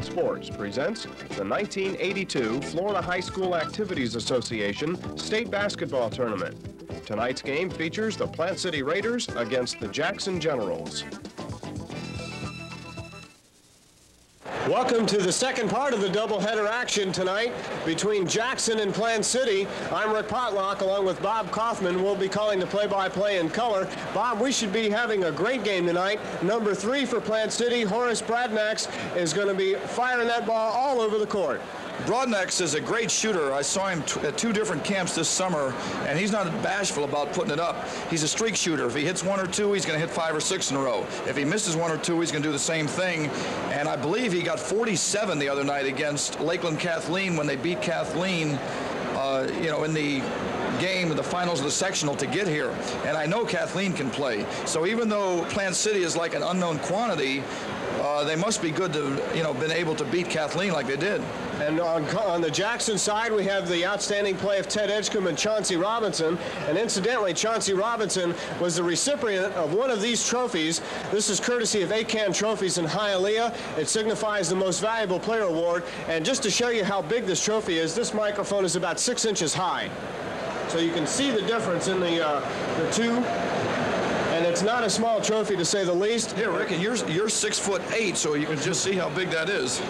Sports presents the 1982 Florida High School Activities Association State Basketball Tournament. Tonight's game features the Plant City Raiders against the Jackson Generals. Welcome to the second part of the doubleheader action tonight between Jackson and Plant City. I'm Rick Potlock along with Bob Kaufman. We'll be calling the play-by-play in color. Bob, we should be having a great game tonight. Number 3 for Plant City, Horace Bradnax, is going to be firing that ball all over the court. Brodnax is a great shooter. I saw him at 2 different camps this summer, and he's not bashful about putting it up. He's a streak shooter. If he hits 1 or 2, he's going to hit 5 or 6 in a row. If he misses 1 or 2, he's going to do the same thing. And I believe he got 47 the other night against Lakeland Kathleen when they beat Kathleen, in the game, the finals of the sectional to get here. And I know Kathleen can play. So even though Plant City is like an unknown quantity, they must be good to, been able to beat Kathleen like they did. And on the Jackson side, we have the outstanding play of Ted Edgecombe and Chauncey Robinson. And incidentally, Chauncey Robinson was the recipient of one of these trophies. This is courtesy of ACAN Trophies in Hialeah. It signifies the Most Valuable Player Award. And just to show you how big this trophy is, this microphone is about 6 inches high. So you can see the difference in the two. And it's not a small trophy, to say the least. Yeah, Rick, and you're 6'8", so you can just see how big that is.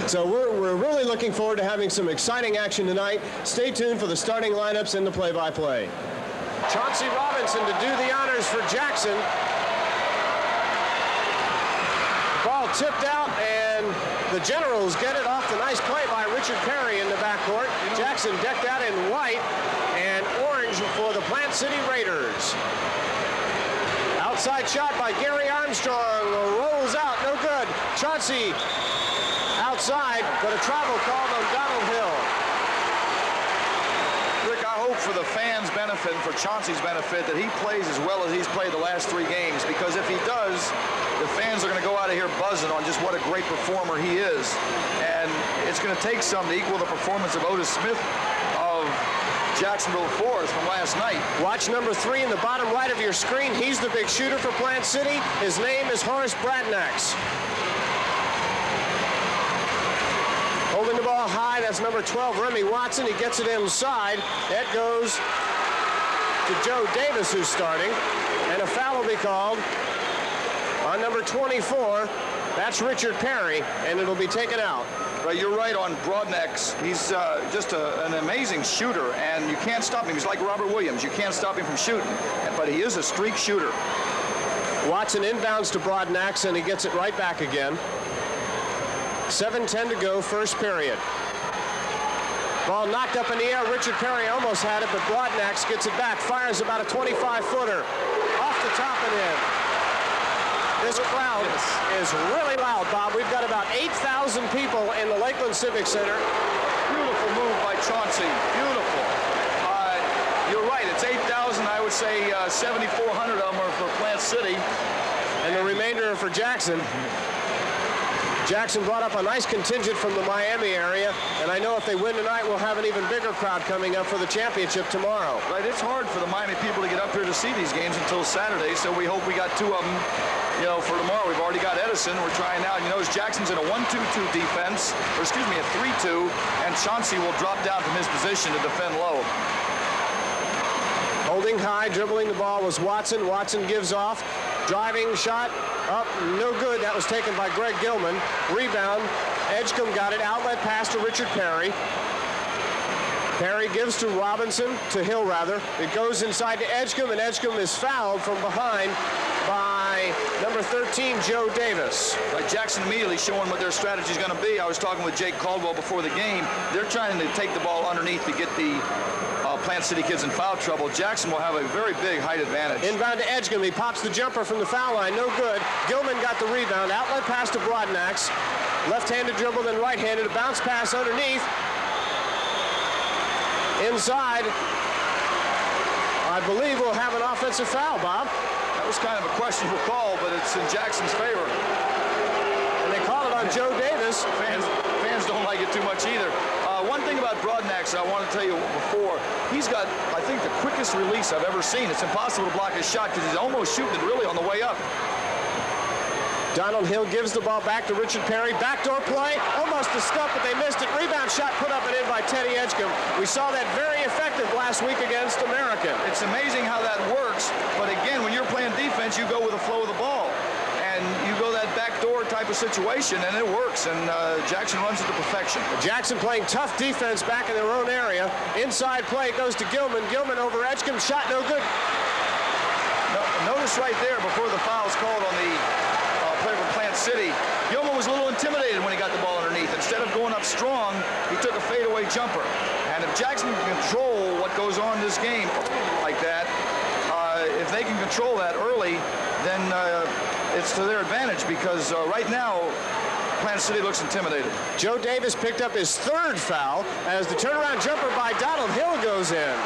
So we're really looking forward to having some exciting action tonight. Stay tuned for the starting lineups and the play-by-play. Chauncey Robinson to do the honors for Jackson. Ball tipped out, and the Generals get it off the nice play by Richard Perry in the backcourt. Jackson decked out in white and orange for the Plant City Raiders. Outside shot by Gary Armstrong, rolls out, no good. Chauncey outside, but a travel called on Donald Hill. Rick, I hope for the fans' benefit and for Chauncey's benefit that he plays as well as he's played the last 3 games, because if he does, the fans are going to go out of here buzzing on just what a great performer he is. And it's going to take some to equal the performance of Otis Smith of Jacksonville Forest from last night. Watch number 3 in the bottom right of your screen. He's the big shooter for Plant City. His name is Horace Bradnax. Holding the ball high, that's number 12, Remy Watson. He gets it inside. That goes to Joe Davis, who's starting. And a foul will be called on number 24. That's Richard Perry, and it'll be taken out. Right, you're right on Brodnax. He's just an amazing shooter, and you can't stop him. He's like Robert Williams. You can't stop him from shooting, but he is a streak shooter. Watson inbounds to Brodnax, and he gets it right back again. 7:10 to go, first period. Ball knocked up in the air. Richard Perry almost had it, but Brodnax gets it back. Fires about a 25-footer. Off the top and in. This crowd is really loud, Bob. We've got about 8,000 people in the Lakeland Civic Center. Beautiful move by Chauncey. Beautiful. You're right. It's 8,000. I would say 7,400 of them are for Plant City. And the remainder are for Jackson. Jackson brought up a nice contingent from the Miami area, and I know if they win tonight, we'll have an even bigger crowd coming up for the championship tomorrow. Right, it's hard for the Miami people to get up here to see these games until Saturday, so we hope we got 2 of them, for tomorrow. We've already got Edison. We're trying out. Jackson's in a 1-2-2 defense, or excuse me, a 3-2, and Chauncey will drop down from his position to defend low. Holding high, dribbling the ball was Watson. Watson gives off. Driving shot up, no good. That was taken by Greg Gilman. Rebound, Edgecombe got it. Outlet pass to Richard Perry. Perry gives to Robinson, to Hill rather. It goes inside to Edgecombe, and Edgecombe is fouled from behind by number 13, Joe Davis. Right, Jackson immediately showing what their strategy is going to be. I was talking with Jake Caldwell before the game. They're trying to take the ball underneath to get the Plant City kids in foul trouble. Jackson will have a very big height advantage. Inbound to Edgecombe. He pops the jumper from the foul line. No good. Gilman got the rebound. Outlet pass to Brodnax. Left-handed dribble, then right-handed. A bounce pass underneath. Inside. I believe we'll have an offensive foul, Bob. That was kind of a questionable call, but it's in Jackson's favor. And they call it on Joe Davis. Fans don't like it too much either. One thing about Brodnax I want to tell you before, he's got, I think, the quickest release I've ever seen. It's impossible to block his shot because he's almost shooting it really on the way up. Donald Hill gives the ball back to Richard Perry. Backdoor play, almost a stuff, but they missed it. Rebound shot put up and in by Teddy Edgecombe. We saw that very effective last week against American. It's amazing how that works, but again, when you're playing defense, you go with the flow of the ball. And you go that backdoor type of situation, and it works, and Jackson runs it to perfection. Jackson playing tough defense back in their own area. Inside play goes to Gilman. Gilman over Edgecombe, shot no good. Notice right there, before the foul's called on the player from Plant City, Gilman was a little intimidated when he got the ball underneath. Instead of going up strong, he took a fadeaway jumper. And if Jackson can control what goes on in this game like that, if they can control that early, then it's to their advantage, because right now, Plant City looks intimidated. Joe Davis picked up his third foul as the turnaround jumper by Donald Hill goes in.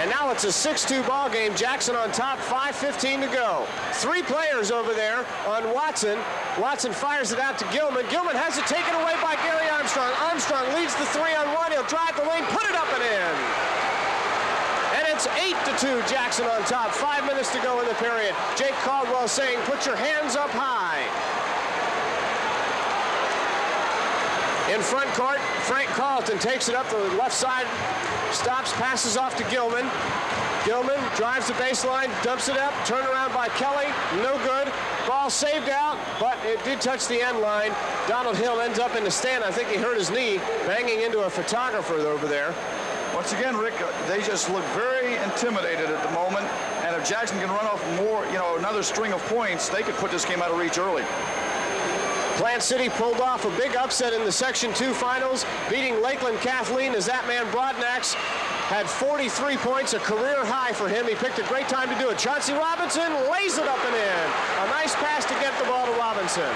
And now it's a 6-2 ball game. Jackson on top, 5:15 to go. 3 players over there on Watson. Watson fires it out to Gilman. Gilman has it taken away by Gary Armstrong. Armstrong leads the 3-on-1. He'll drive the lane, put it up and in. And it's 8-2, Jackson on top. 5 minutes to go in the period. Jake Caldwell saying, put your hands up high. In front court, Frank Carlton takes it up the left side, stops, passes off to Gilman. Gilman drives the baseline, dumps it up, turnaround by Kelly, no good. Ball saved out, but it did touch the end line. Donald Hill ends up in the stand. I think he hurt his knee, banging into a photographer over there. Once again, Rick, they just look very intimidated at the moment, and if Jackson can run off more, another string of points, they could put this game out of reach early. Plant City pulled off a big upset in the Section 2 finals, beating Lakeland Kathleen as that man Broadnax had 43 points, a career high for him. He picked a great time to do it. Chauncey Robinson lays it up and in. A nice pass to get the ball to Robinson.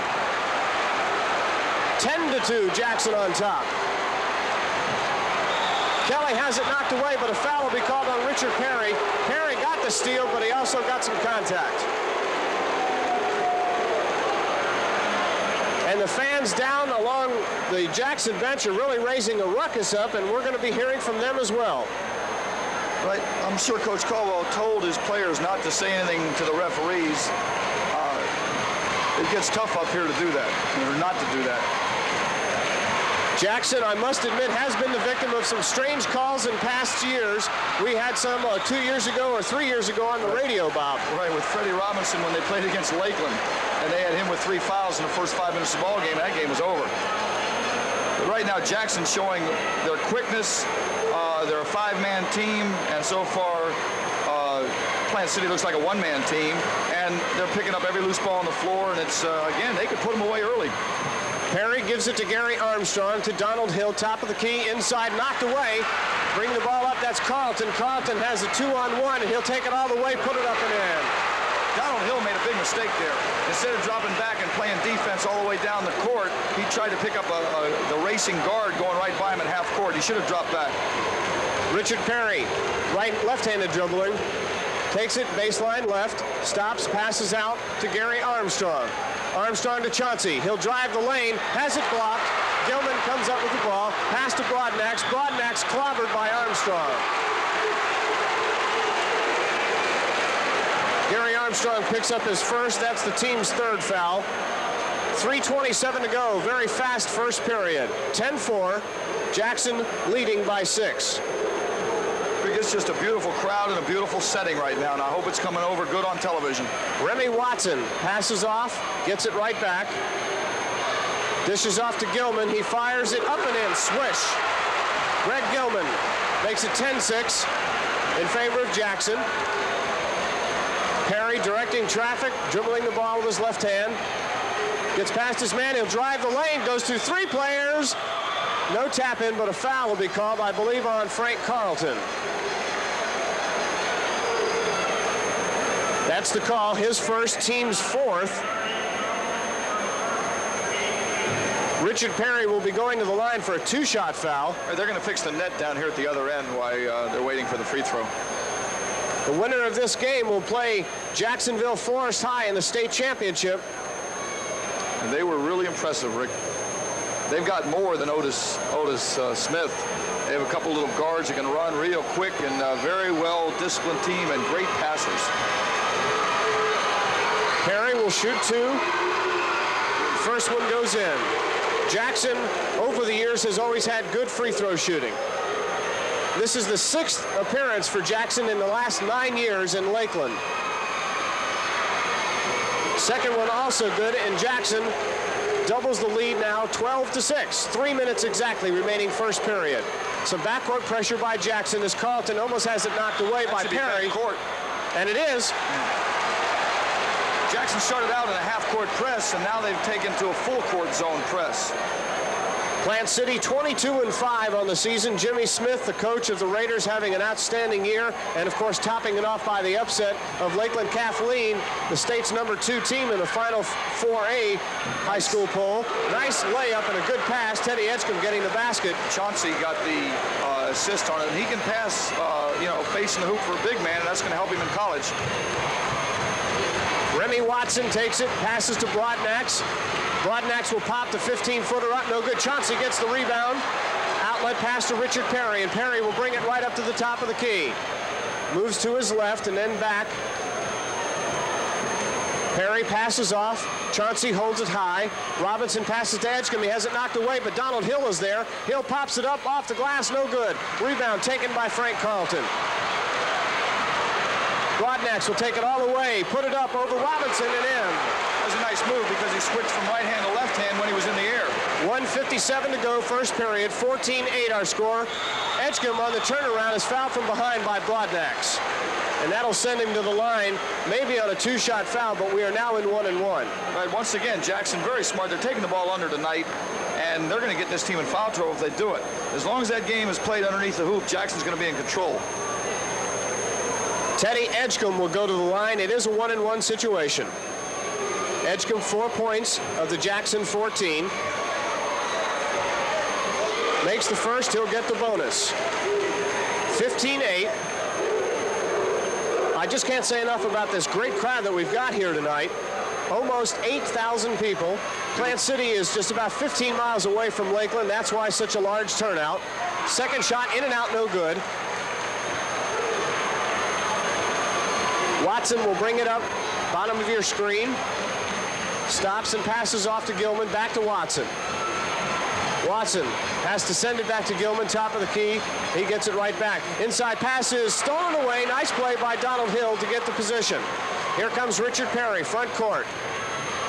10-2, Jackson on top. Kelly has it knocked away, but a foul will be called on Richard Perry. Perry got the steal, but he also got some contact. And the fans down along the Jackson bench are really raising a ruckus up, and we're going to be hearing from them as well. Right. I'm sure Coach Caldwell told his players not to say anything to the referees. It gets tough up here to do that, or not to do that. Jackson, I must admit, has been the victim of some strange calls in past years. We had some 2 years ago or 3 years ago on the radio, Bob. Right, with Freddie Robinson when they played against Lakeland. And they had him with 3 fouls in the first 5 minutes of the ball game, and that game was over. But right now, Jackson's showing their quickness. They're a 5-man team, and so far, Plant City looks like a 1-man team. And they're picking up every loose ball on the floor, and it's, again, they could put them away early. Perry gives it to Gary Armstrong, to Donald Hill, top of the key, inside, knocked away. Bring the ball up, that's Carlton. Carlton has a 2-on-1, and he'll take it all the way, put it up and in. Donald Hill made a big mistake there. Instead of dropping back and playing defense all the way down the court, he tried to pick up the racing guard going right by him at half court. He should have dropped back. Richard Perry, left-handed dribbling, takes it baseline left, stops, passes out to Gary Armstrong. Armstrong to Chauncey. He'll drive the lane, has it blocked. Gilman comes up with the ball, pass to Broadnax. Broadnax clobbered by Armstrong. Gary Armstrong picks up his first. That's the team's third foul. 3:27 to go. Very fast first period. 10-4. Jackson leading by 6. It's just a beautiful crowd and a beautiful setting right now, and I hope it's coming over good on television. Remy Watson passes off, gets it right back. Dishes off to Gilman. He fires it up and in. Swish. Greg Gilman makes it 10-6 in favor of Jackson. Perry directing traffic, dribbling the ball with his left hand. Gets past his man. He'll drive the lane. Goes through 3 players. No tap in, but a foul will be called, I believe, on Frank Carlton. That's the call. His first, team's 4th. Richard Perry will be going to the line for a 2-shot foul. They're going to fix the net down here at the other end while they're waiting for the free throw. The winner of this game will play Jacksonville Forest High in the state championship. And they were really impressive, Rick. They've got more than Otis Smith. They have a couple little guards that can run real quick, and a very well-disciplined team and great passers. Perry will will shoot two. First one goes in. Jackson, over the years, has always had good free throw shooting. This is the 6th appearance for Jackson in the last 9 years in Lakeland. Second one also good, and Jackson doubles the lead now 12-6. 3 minutes exactly remaining first period. Some backcourt pressure by Jackson as Carlton almost has it knocked away by Perry. And it is. Jackson started out in a half-court press, and now they've taken to a full-court zone press. Plant City 22-5 on the season. Jimmy Smith, the coach of the Raiders, having an outstanding year, and of course topping it off by the upset of Lakeland Kathleen, the state's #2 team in the final 4A high school poll. Nice layup and a good pass. Teddy Edgecombe getting the basket. Chauncey got the assist on it. He can pass, facing the hoop for a big man, and that's going to help him in college. Remy Watson takes it, passes to Broadnax. Broadnax will pop the 15-footer up, no good. Chauncey gets the rebound. Outlet pass to Richard Perry, and Perry will bring it right up to the top of the key. Moves to his left and then back. Perry passes off. Chauncey holds it high. Robinson passes to Edgecombe. He has it knocked away, but Donald Hill is there. Hill pops it up off the glass, no good. Rebound taken by Frank Carlton. Broadnax will take it all the way, put it up over Robinson and in. That was a nice move because he switched from right hand to left hand when he was in the air. 1:57 to go, first period, 14-8 our score. Edgecombe on the turnaround is fouled from behind by Broadnax. And that'll send him to the line, maybe on a 2-shot foul, but we are now in 1-1. Right, once again, Jackson very smart. They're taking the ball under tonight, and they're going to get this team in foul trouble if they do it. As long as that game is played underneath the hoop, Jackson's going to be in control. Teddy Edgecombe will go to the line. It is a 1-1 situation. Edgecombe 4 points of the Jackson 14. Makes the first, he'll get the bonus. 15-8. I just can't say enough about this great crowd that we've got here tonight. Almost 8,000 people. Plant City is just about 15 miles away from Lakeland. That's why such a large turnout. Second shot, in and out, no good. Watson will bring it up, bottom of your screen. Stops and passes off to Gilman, back to Watson. Watson has to send it back to Gilman, top of the key. He gets it right back. Inside pass is stolen away. Nice play by Donald Hill to get the position. Here comes Richard Perry, front court.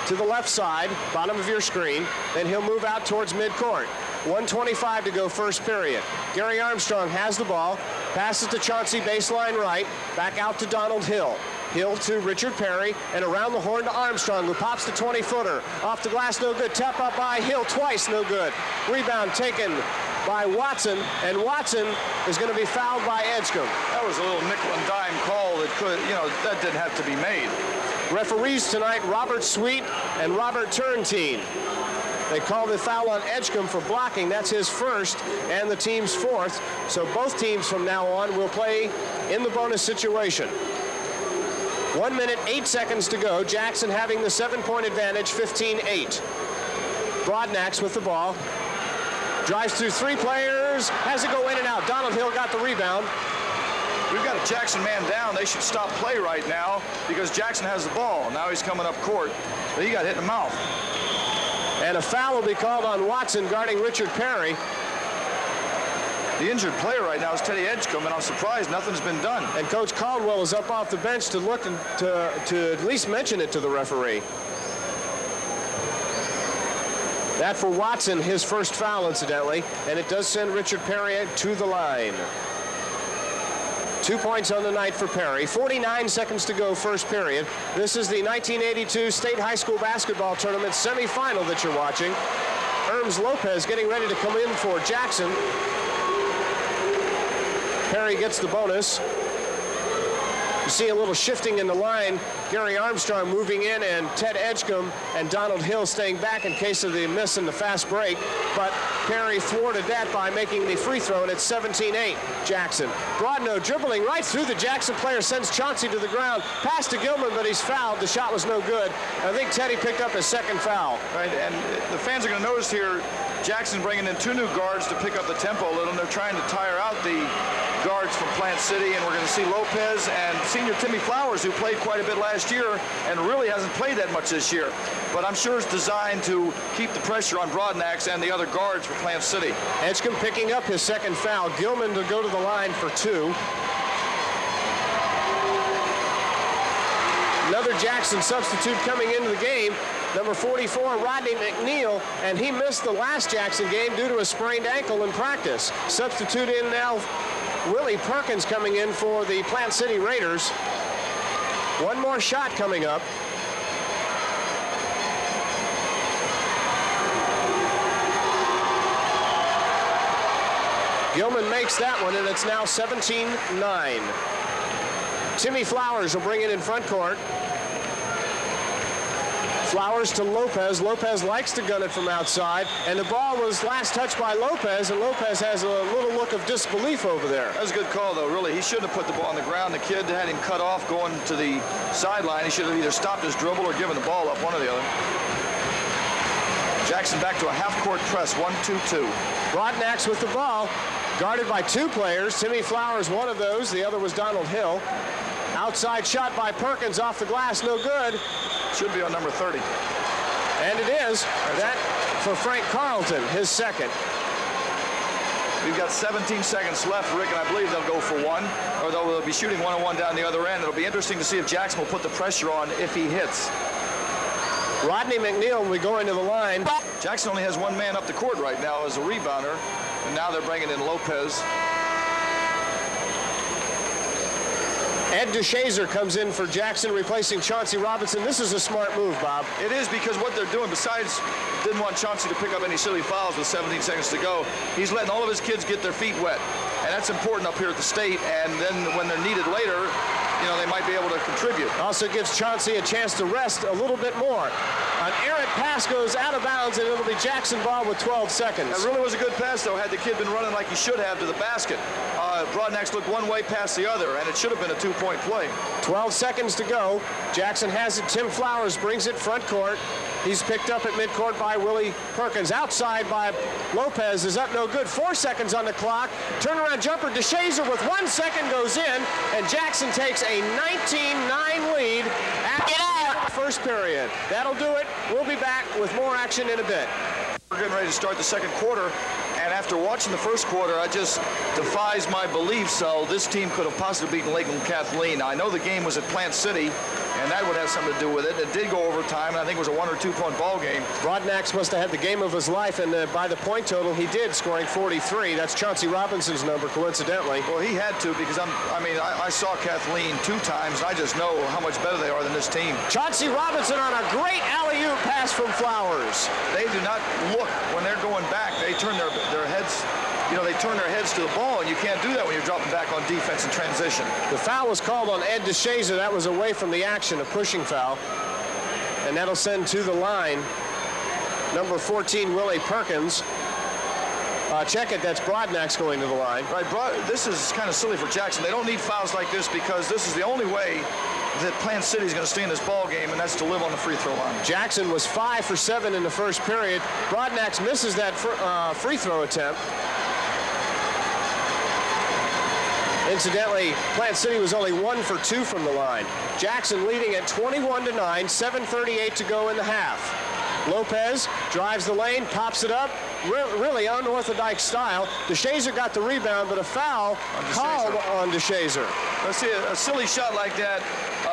To the left side, bottom of your screen. Then he'll move out towards midcourt. 1:25 to go, first period. Gary Armstrong has the ball. Passes to Chauncey, baseline right. Back out to Donald Hill. Hill to Richard Perry, and around the horn to Armstrong, who pops the 20-footer. Off the glass, no good. Tap up by Hill twice, no good. Rebound taken by Watson, and Watson is going to be fouled by Edgecombe. That was a little nickel and dime call that could, that didn't have to be made. Referees tonight, Robert Sweet and Robert Turntine. They call the foul on Edgecombe for blocking. That's his first and the team's fourth. So both teams from now on will play in the bonus situation. 1 minute, 8 seconds to go. Jackson having the 7-point advantage, 15-8. Broadnax with the ball. Drives through 3 players. Has it go in and out. Donald Hill got the rebound. We've got a Jackson man down. They should stop play right now because Jackson has the ball. Now he's coming up court, but he got hit in the mouth. And a foul will be called on Watson guarding Richard Perry. The injured player right now is Teddy Edgecombe, and I'm surprised nothing's been done. And Coach Caldwell is up off the bench to look and to at least mention it to the referee. That for Watson, his first foul, incidentally, and it does send Richard Perry to the line. 2 points on the night for Perry. 49 seconds to go, first period. This is the 1982 State High School Basketball Tournament semifinal that you're watching. Herms Lopez getting ready to come in for Jackson. Perry gets the bonus. You see a little shifting in the line. Gary Armstrong moving in, and Ted Edgecombe and Donald Hill staying back in case of the miss in the fast break. But Perry thwarted that by making the free throw, and it's 17-8, Jackson. Broadno dribbling right through the Jackson player, sends Chauncey to the ground. Pass to Gilman, but he's fouled. The shot was no good. I think Teddy picked up his second foul. Right, and the fans are going to notice here, Jackson bringing in 2 new guards to pick up the tempo a little, and they're trying to tire out the guards from Plant City, and we're going to see Lopez and senior Timmy Flowers, who played quite a bit last year and really hasn't played that much this year. But I'm sure it's designed to keep the pressure on Broadnax and the other guards for Plant City. Edgecombe picking up his second foul. Gilman to go to the line for 2. Another Jackson substitute coming into the game, number 44, Rodney McNeil, and he missed the last Jackson game due to a sprained ankle in practice. Substitute in now, Willie Perkins coming in for the Plant City Raiders. One more shot coming up. Gilman makes that one, and it's now 17-9. Timmy Flowers will bring it in front court. Flowers to Lopez. Lopez likes to gun it from outside, and the ball was last touched by Lopez, and Lopez has a little look of disbelief over there. That was a good call, though, really. He shouldn't have put the ball on the ground. The kid had him cut off going to the sideline. He should have either stopped his dribble or given the ball up, one or the other. Jackson back to a half-court press, 1-2-2. Broadnax with the ball, guarded by 2 players. Timmy Flowers, one of those. The other was Donald Hill. Outside shot by Perkins off the glass, no good. Should be on number 30. And it is. That for Frank Carlton, his second. We've got 17 seconds left, Rick, and I believe they'll go for 1, or they'll be shooting 1-on-1 down the other end. It'll be interesting to see if Jackson will put the pressure on if he hits. Rodney McNeil will be going to the line. Jackson only has 1 man up the court right now as a rebounder, and now they're bringing in Lopez. Ed DeShazer comes in for Jackson, replacing Chauncey Robinson. This is a smart move, Bob. It is, because what they're doing, besides didn't want Chauncey to pick up any silly fouls with 17 seconds to go, he's letting all of his kids get their feet wet. And that's important up here at the state, and then when they're needed later, you know, they might be able to contribute. Also gives Chauncey a chance to rest a little bit more. An errant pass goes out of bounds, and it'll be Jackson ball with 12 seconds. That really was a good pass, though, had the kid been running like he should have to the basket. Broadnax looked one way past the other, and it should have been a 2-point play. 12 seconds to go. Jackson has it. Tim Flowers brings it front court. He's picked up at midcourt by Willie Perkins. Outside by Lopez is up no good. 4 seconds on the clock. Turnaround jumper. DeShazer with 1 second goes in, and Jackson takes a 19-9 lead after the first period. That'll do it. We'll be back with more action in a bit. We're getting ready to start the second quarter, and after watching the first quarter, I just defies my belief. So this team could have possibly beaten Lakeland Kathleen. Now, I know the game was at Plant City, and that would have something to do with it. It did go overtime, and I think it was a 1 or 2 point ball game. Broadnax must have had the game of his life, and by the point total, he did, scoring 43. That's Chauncey Robinson's number, coincidentally. Well, he had to, because I saw Kathleen 2 times, and I just know how much better they are than this team. Chauncey Robinson on a great alley-oop pass from Flowers. They do not look when they're going back. They turn their heads. You know, they turn their heads to the ball, and you can't do that when you're dropping back on defense in transition. The foul was called on Ed DeShazer. That was away from the action, a pushing foul. And that'll send to the line number 14, Willie Perkins. Check it, that's Broadnax going to the line. Right, this is kind of silly for Jackson. They don't need fouls like this, because this is the only way that Plant City is going to stay in this ball game, and that's to live on the free throw line. Jackson was 5 for 7 in the first period. Broadnax misses that free throw attempt. Incidentally, Plant City was only 1 for 2 from the line. Jackson leading at 21-9, 7:38 to go in the half. Lopez drives the lane, pops it up, really unorthodox style. DeShazer got the rebound, but a foul called on DeShazer. Let's see, a silly shot like that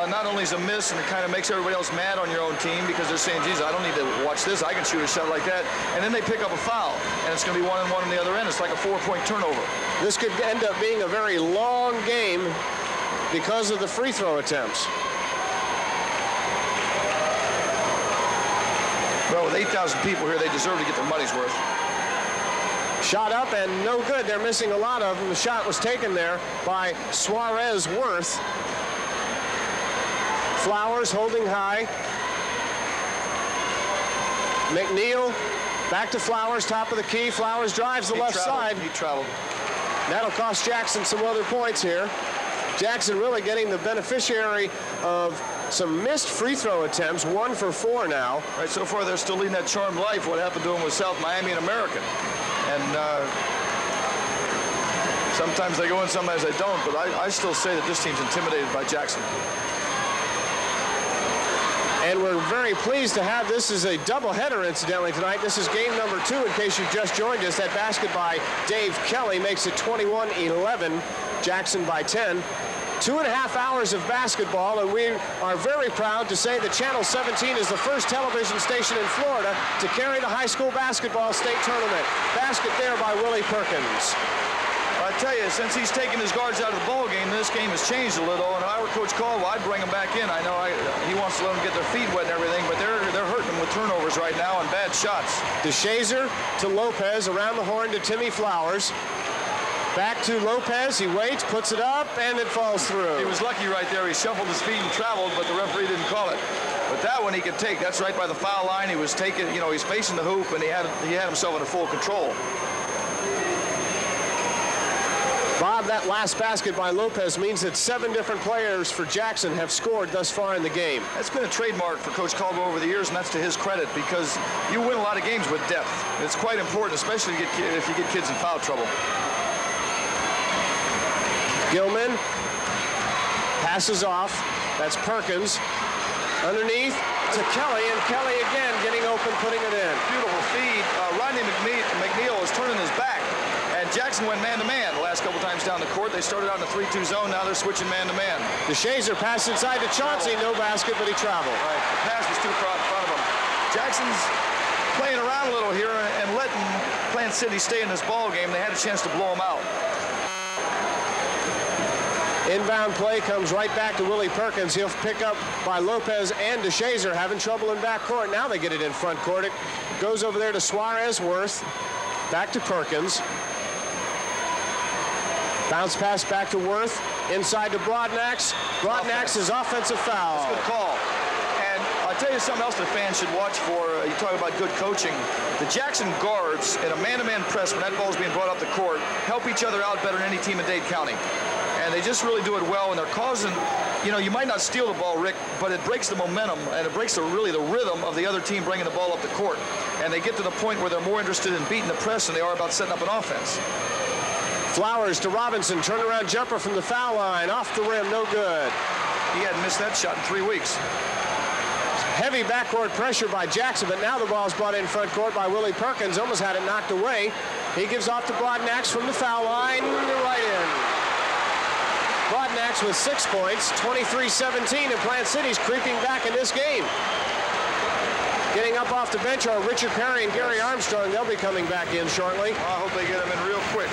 not only is a miss, and it kind of makes everybody else mad on your own team, because they're saying, geez, I don't need to watch this. I can shoot a shot like that. And then they pick up a foul, and it's going to be 1-1 on the other end. It's like a 4-point turnover. This could end up being a very long game because of the free throw attempts. Well, with 8,000 people here, they deserve to get their money's worth. Shot up and no good. They're missing a lot of them. The shot was taken there by Suarez Worth. Flowers holding high. McNeil back to Flowers, top of the key. Flowers drives the left side. He traveled. That'll cost Jackson some other points here. Jackson really getting the beneficiary of some missed free throw attempts, 1 for 4 now. Right, so far they're still leading that charmed life. What happened to them with South Miami and American. And Sometimes they go in, sometimes they don't, but I still say that this team's intimidated by Jackson. And we're very pleased to have this as a doubleheader, incidentally, tonight. This is game number 2, in case you've just joined us. That basket by Dave Kelly makes it 21-11, Jackson by 10. 2.5 hours of basketball, and we are very proud to say that Channel 17 is the first television station in Florida to carry the high school basketball state tournament. Basket there by Willie Perkins. I tell you, since he's taken his guards out of the ball game, this game has changed a little. And if I were Coach Caldwell, I'd bring them back in. I know he wants to let them get their feet wet and everything, but they're hurting them with turnovers right now and bad shots. DeShazer to Lopez, around the horn to Timmy Flowers. Back to Lopez, he waits, puts it up, and it falls through. He was lucky right there. He shuffled his feet and traveled, but the referee didn't call it. But that one he could take. That's right by the foul line. He was taking, you know, he's facing the hoop, and he had himself under full control. Bob, that last basket by Lopez means that 7 different players for Jackson have scored thus far in the game. That's been a trademark for Coach Caldwell over the years, and that's to his credit, because you win a lot of games with depth. It's quite important, especially if you get kids in foul trouble. Gilman passes off. That's Perkins. Underneath to Kelly, and Kelly again getting open, putting it in. Beautiful feed. Rodney McNeil is turning his back, and Jackson went man-to-man the last couple times down the court. They started out in the 3-2 zone. Now they're switching man-to-man. DeShazer pass inside to Chauncey. No basket, but he traveled. Right. The pass was too far in front of him. Jackson's playing around a little here and letting Plant City stay in this ball game. They had a chance to blow them out. Inbound play comes right back to Willie Perkins. He'll pick up by Lopez and DeShazer, having trouble in backcourt. Now they get it in front court. It goes over there to Suarez, Worth. Back to Perkins. Bounce pass back to Worth. Inside to Broadnax. Broadnax's offensive foul. That's a good call. And I'll tell you something else the fans should watch for. You talk about good coaching. The Jackson guards in a man-to-man press, when that ball's being brought up the court, help each other out better than any team in Dade County. And they just really do it well, and they're causing, you know, you might not steal the ball, Rick, but it breaks the momentum, and it breaks really the rhythm of the other team bringing the ball up the court. And they get to the point where they're more interested in beating the press than they are about setting up an offense. Flowers to Robinson, turnaround jumper from the foul line, off the rim, no good. He hadn't missed that shot in 3 weeks. Heavy backcourt pressure by Jackson, but now the ball's brought in front court by Willie Perkins, almost had it knocked away. He gives off to Broadnax from the foul line, right in. Broadnax with 6 points, 23-17, and Plant City's creeping back in this game. Getting up off the bench are Richard Perry and Gary Armstrong. They'll be coming back in shortly. I hope they get them in real quick.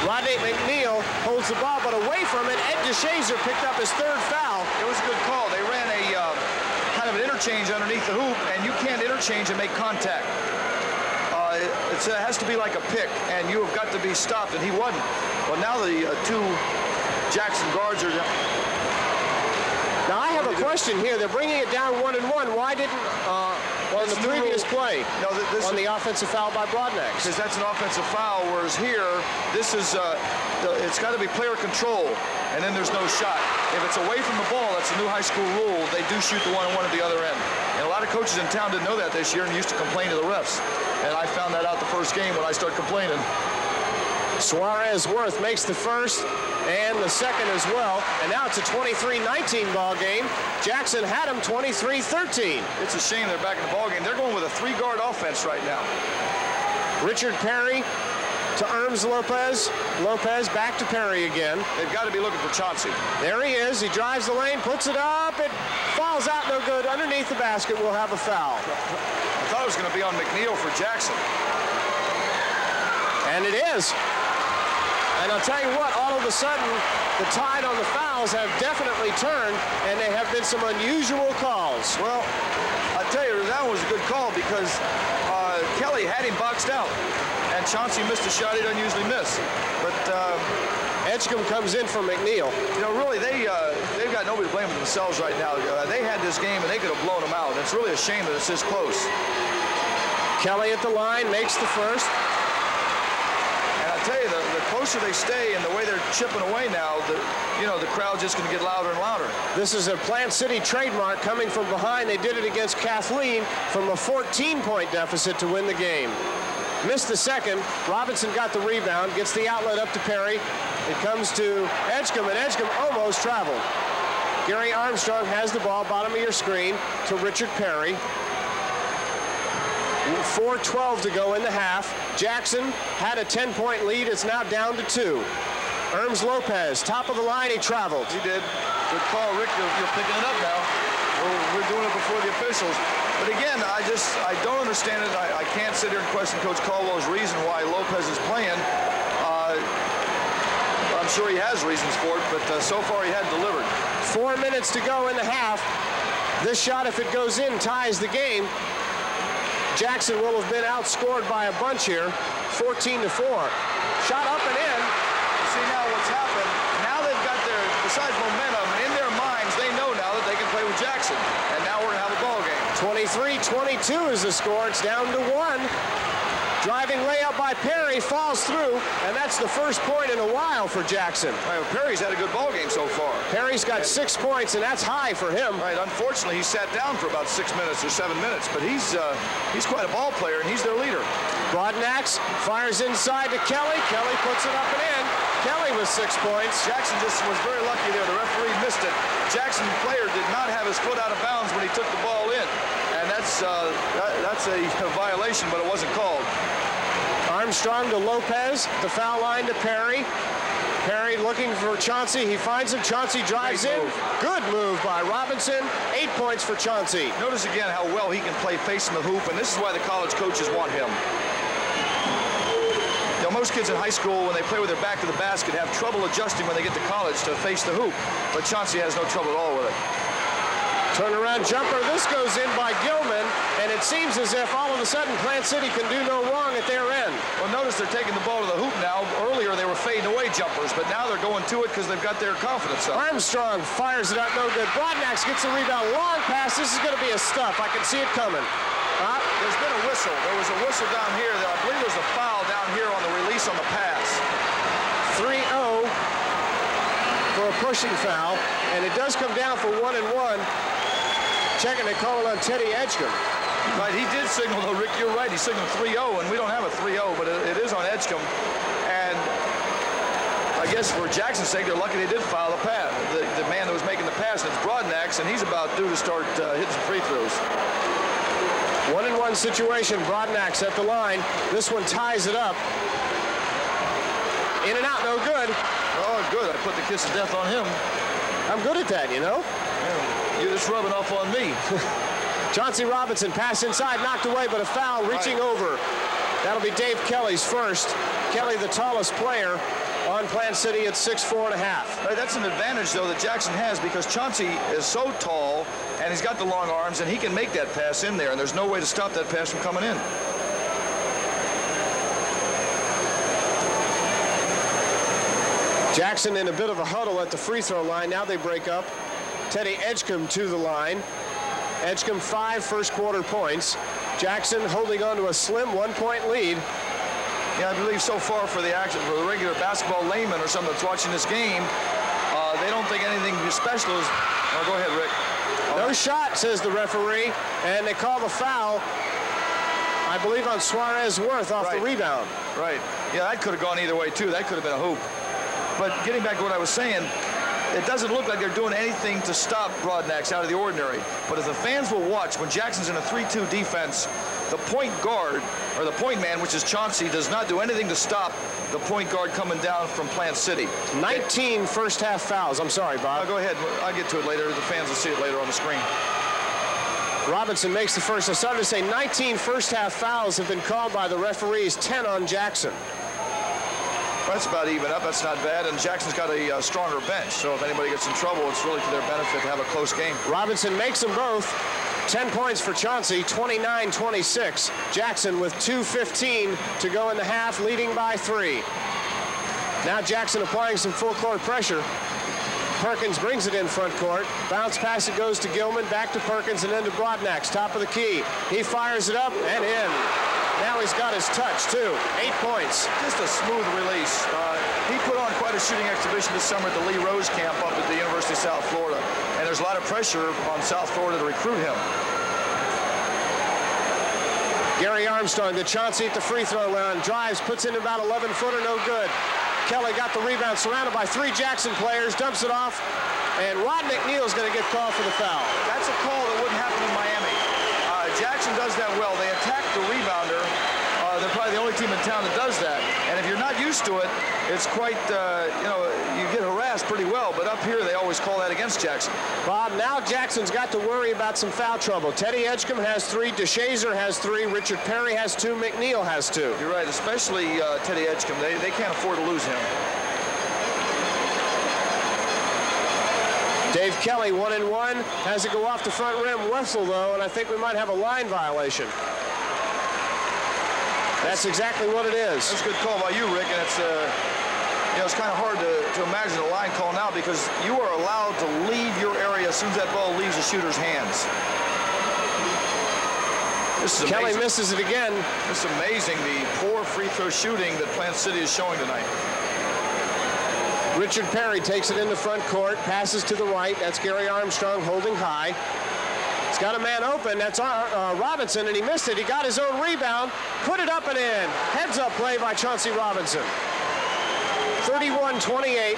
Rodney McNeil holds the ball, but away from it, Ed DeShazer picked up his 3rd foul. It was a good call. They ran a kind of an interchange underneath the hoop, and you can't interchange and make contact. It has to be like a pick, and you have got to be stopped, and he wasn't. Well, now the 2 Jackson guards are... Now, I have a question here. They're bringing it down 1-1. Why didn't, on the previous play, on the offensive foul by Broadnax? Because that's an offensive foul, whereas here, this is, it's got to be player control, and then there's no shot. If it's away from the ball, that's a new high school rule. They do shoot the 1-on-1 at the other end. And a lot of coaches in town didn't know that this year and used to complain to the refs. And I found that out the first game when I started complaining. Suarez Worth makes the first and the second as well. And now it's a 23-19 ball game. Jackson had him 23-13. It's a shame they're back in the ball game. They're going with a 3-guard offense right now. Richard Perry to Erms Lopez. Lopez back to Perry again. They've got to be looking for Chauncey. There he is. He drives the lane, puts it up. It falls out no good. Underneath the basket, we'll have a foul. I thought it was going to be on McNeil for Jackson. And it is. And I'll tell you what, all of a sudden, the tide on the fouls have definitely turned, and there have been some unusual calls. Well, I'll tell you, that was a good call because Kelly had him boxed out, and Chauncey missed a shot he doesn't usually miss. But Edgecombe comes in for McNeil. You know, really, they've got nobody to blame for themselves right now. They had this game, and they could have blown them out. It's really a shame that it's this close. Kelly at the line, makes the first. And I tell you, the closer they stay and the way they're chipping away now, the crowd's just going to get louder and louder. This is a Plant City trademark coming from behind. They did it against Kathleen from a 14-point deficit to win the game. Missed the second. Robinson got the rebound, gets the outlet up to Perry. It comes to Edgecombe, and Edgecombe almost traveled. Gary Armstrong has the ball, bottom of your screen, to Richard Perry. 4:12 to go in the half. Jackson had a 10-point lead. It's now down to 2. Erms Lopez, top of the line, he traveled. He did. Good call, Rick. You're picking it up now. We're doing it before the officials. But again, I don't understand it. I can't sit here and question Coach Caldwell's reason why Lopez is playing. I'm sure he has reasons for it, but so far he hadn't delivered. 4 minutes to go in the half. This shot, if it goes in, ties the game. Jackson will have been outscored by a bunch here, 14-4. Shot up and in. See now what's happened. Now they've got their, besides momentum, in their minds, they know now that they can play with Jackson. And now we're going to have a ball game. 23-22 is the score. It's down to 1. Driving layup by Perry, falls through, and that's the first point in a while for Jackson. Right, well, Perry's had a good ball game so far. Perry's got 6 points, and that's high for him. Right, unfortunately, he sat down for about 6 minutes or 7 minutes, but he's quite a ball player, and he's their leader. Broadnax fires inside to Kelly. Kelly puts it up and in. Kelly with 6 points. Jackson just was very lucky there. The referee missed it. Jackson player did not have his foot out of bounds when he took the ball in, and that's a violation, but it wasn't called. Armstrong to Lopez, the foul line to Perry. Perry looking for Chauncey. He finds him. Chauncey drives in. Good move by Robinson. 8 points for Chauncey. Notice again how well he can play facing the hoop, and this is why the college coaches want him. You know, most kids in high school, when they play with their back to the basket, have trouble adjusting when they get to college to face the hoop. But Chauncey has no trouble at all with it. Turnaround jumper. This goes in by Gilman, and it seems as if all of a sudden Plant City can do no wrong at their end. Well, notice they're taking the ball to the hoop now. Earlier they were fading away jumpers, but now they're going to it because they've got their confidence up. Armstrong fires it up, no good. Broadnax gets the rebound. Long pass. This is going to be a stuff. I can see it coming. There's been a whistle. There was a whistle down here. I believe there's a foul down here on the release on the pass. 3-0 for a pushing foul, and it does come down for 1-1. Checking the call on Teddy Edgecombe. Right, he did signal, though, Rick, you're right. He signaled 3-0, and we don't have a 3-0, but it is on Edgecombe. And I guess for Jackson's sake, they're lucky they did foul the pass. The man that was making the pass, and it's Broadnax, and he's about due to start hitting some free throws. 1-1 situation. Broadnax at the line. This one ties it up. In and out, no good. Oh, good. I put the kiss of death on him. I'm good at that, you know. Yeah. You're just rubbing off on me. Chauncey Robinson, pass inside, knocked away, but a foul reaching over. That'll be Dave Kelly's first. Kelly, the tallest player on Plant City at 6'4.5". Right, that's an advantage, though, that Jackson has because Chauncey is so tall, and he's got the long arms, and he can make that pass in there, and there's no way to stop that pass from coming in. Jackson in a bit of a huddle at the free throw line. Now they break up. Teddy Edgecombe to the line. Edgecombe 5 first quarter points. Jackson holding on to a slim 1-point lead. Yeah, I believe so far for the action, for the regular basketball layman or someone that's watching this game, they don't think anything special is. Oh, go ahead, Rick. No shot, says the referee, and they call the foul, I believe, on Suarez Worth off the rebound. Right. Yeah, that could have gone either way, too. That could have been a hoop. But getting back to what I was saying, it doesn't look like they're doing anything to stop Broadnax out of the ordinary. But if the fans will watch, when Jackson's in a 3-2 defense, the point guard, or the point man, which is Chauncey, does not do anything to stop the point guard coming down from Plant City. 19 first half fouls. I'm sorry, Bob. Go ahead. I'll get to it later. The fans will see it later on the screen. Robinson makes the first. I started to say 19 first half fouls have been called by the referees, 10 on Jackson. That's about even up. That's not bad. And Jackson's got a stronger bench, so if anybody gets in trouble, it's really to their benefit to have a close game. Robinson makes them both. 10 points for Chauncey, 29-26. Jackson with 2:15 to go in the half, leading by 3. Now Jackson applying some full court pressure. Perkins brings it in front court. Bounce pass, it goes to Gilman, back to Perkins, and then to Broadnax, top of the key. He fires it up and in. Now he's got his touch, too. 8 points. Just a smooth release. He put on quite a shooting exhibition this summer at the Lee Rose camp up at the University of South Florida. And there's a lot of pressure on South Florida to recruit him. Gary Armstrong to Chauncey at the free throw line. Drives, puts in about 11-footer, no good. Kelly got the rebound, surrounded by 3 Jackson players, dumps it off, and Rod McNeil's going to get called for the foul. That's a call that wouldn't happen in Miami. Jackson does that well. They attack the rebounder. They're probably the only team in town that does that. And if you're not used to it, it's quite, you get harassed pretty well. But up here, they always call that against Jackson. Bob, now Jackson's got to worry about some foul trouble. Teddy Edgecombe has 3, DeShazer has 3, Richard Perry has 2, McNeil has 2. You're right, especially Teddy Edgecombe. They can't afford to lose him. Dave Kelly, 1-and-1, has it go off the front rim. Whistle, though, and I think we might have a line violation. That's exactly what it is. That's a good call by you, Rick, and it's it's kind of hard to imagine a line call now because you are allowed to leave your area as soon as that ball leaves the shooter's hands. This is Kelly amazing. misses it again. It's amazing the poor free throw shooting that Plant City is showing tonight. Richard Perry takes it in the front court, passes to the right. That's Gary Armstrong holding high. He's got a man open. That's Robinson, and he missed it. He got his own rebound, put it up and in. Heads-up play by Chauncey Robinson. 31-28,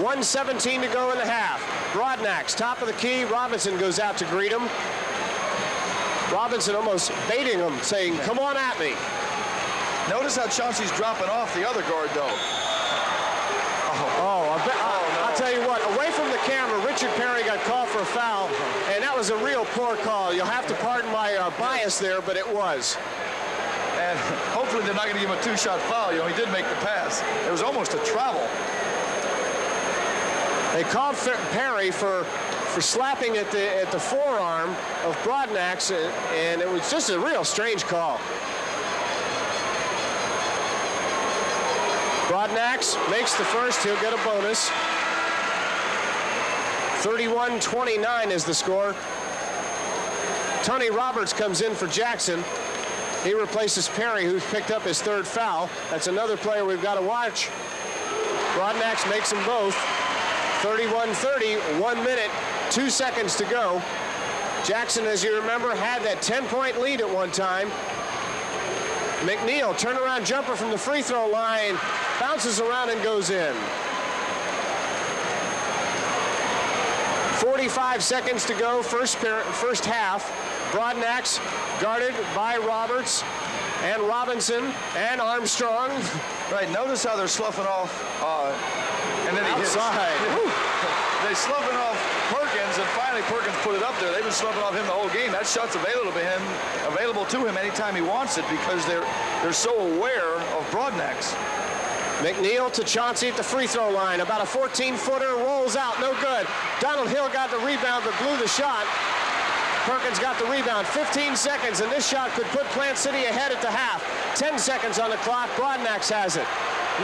1:17 to go in the half. Broadnax, top of the key. Robinson goes out to greet him. Robinson almost baiting him, saying, "Come on at me." Notice how Chauncey's dropping off the other guard, though. I'll tell you what, away from the camera, Richard Perry got called for a foul, and that was a real poor call. You'll have to pardon my bias there, but it was. And hopefully they're not going to give him a 2-shot foul. He did make the pass. It was almost a travel. They called Perry for slapping at the forearm of Broadnax, and it was just a real strange call. Broadnax makes the first. He'll get a bonus. 31-29 is the score. Tony Roberts comes in for Jackson. He replaces Perry, who's picked up his 3rd foul. That's another player we've got to watch. Broadnax makes them both. 31-30, 1 minute, 2 seconds to go. Jackson, as you remember, had that 10-point lead at one time. McNeil, turnaround jumper from the free throw line, bounces around and goes in. 45 seconds to go, first half. Broadnax guarded by Roberts and Robinson and Armstrong. Right, notice how they're sloughing off, and then he outside. They're sloughing off Perkins, and finally Perkins put it up there. They've been sloughing off him the whole game. That shot's available to him anytime he wants it because they're so aware of Broadnax. McNeil to Chauncey at the free throw line. About a 14-footer, rolls out, no good. Donald Hill got the rebound but blew the shot. Perkins got the rebound. 15 seconds, and this shot could put Plant City ahead at the half. 10 seconds on the clock. Broadnax has it.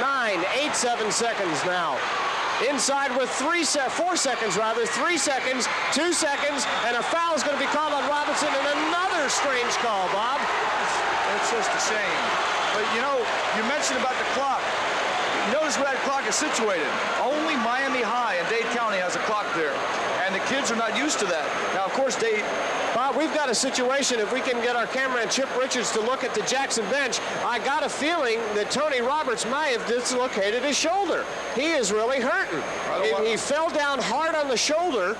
9, 8, 7 seconds now. Inside with 4 seconds rather, 3 seconds, 2 seconds, and a foul is going to be called on Robinson, and another strange call, Bob. It's just a shame. But, you mentioned about the clock. Notice where that clock is situated. Only Miami High and Dade County has a clock there, and the kids are not used to that. Now, of course, Bob, we've got a situation, if we can get our cameraman Chip Richards to look at the Jackson bench, I got a feeling that Tony Roberts might have dislocated his shoulder. He is really hurting. He fell down hard on the shoulder,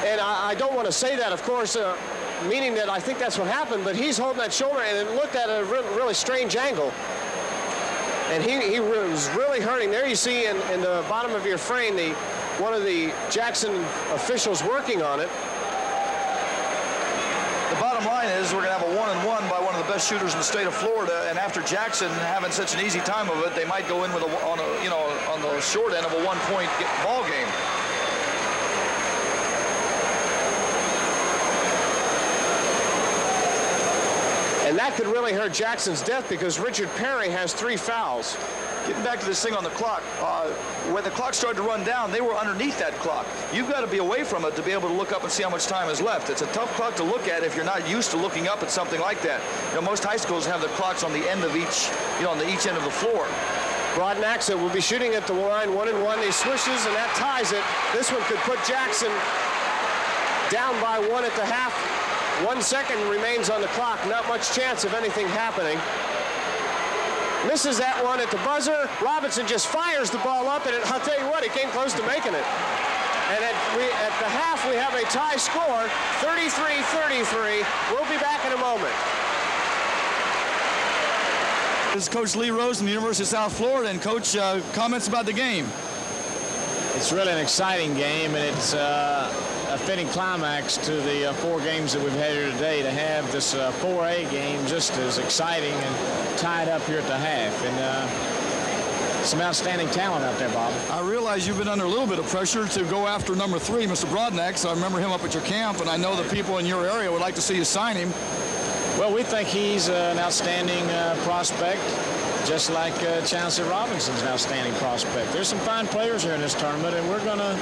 and I don't want to say that, of course, meaning that I think that's what happened, but he's holding that shoulder, and it looked at a really strange angle. And he was really hurting. There you see in the bottom of your frame one of the Jackson officials working on it. The bottom line is we're going to have a 1-and-1 by one of the best shooters in the state of Florida, and after Jackson having such an easy time of it, they might go in with on the short end of a 1-point ball game. And that could really hurt Jackson's depth because Richard Perry has 3 fouls. Getting back to this thing on the clock, when the clock started to run down, they were underneath that clock. You've got to be away from it to be able to look up and see how much time is left. It's a tough clock to look at if you're not used to looking up at something like that. Most high schools have the clocks on the end of each, on each end of the floor. Broadnax will be shooting at the line, 1-and-1. He swishes, and that ties it. This one could put Jackson down by 1 at the half. 1 second remains on the clock. Not much chance of anything happening. Misses that one at the buzzer. Robinson just fires the ball up, and I'll tell you what, it came close to making it. And at the half, we have a tie score, 33-33. We'll be back in a moment. This is Coach Lee Rose from the University of South Florida, and Coach, comments about the game. It's really an exciting game, and it's a fitting climax to the 4 games that we've had here today, to have this 4A game just as exciting and tied up here at the half. And some outstanding talent out there, Bob. I realize you've been under a little bit of pressure to go after number 3, Mr. Broadnax. So I remember him up at your camp, and I know the people in your area would like to see you sign him. Well, we think he's an outstanding prospect, just like Chauncey Robinson's an outstanding prospect. There's some fine players here in this tournament, and we're going to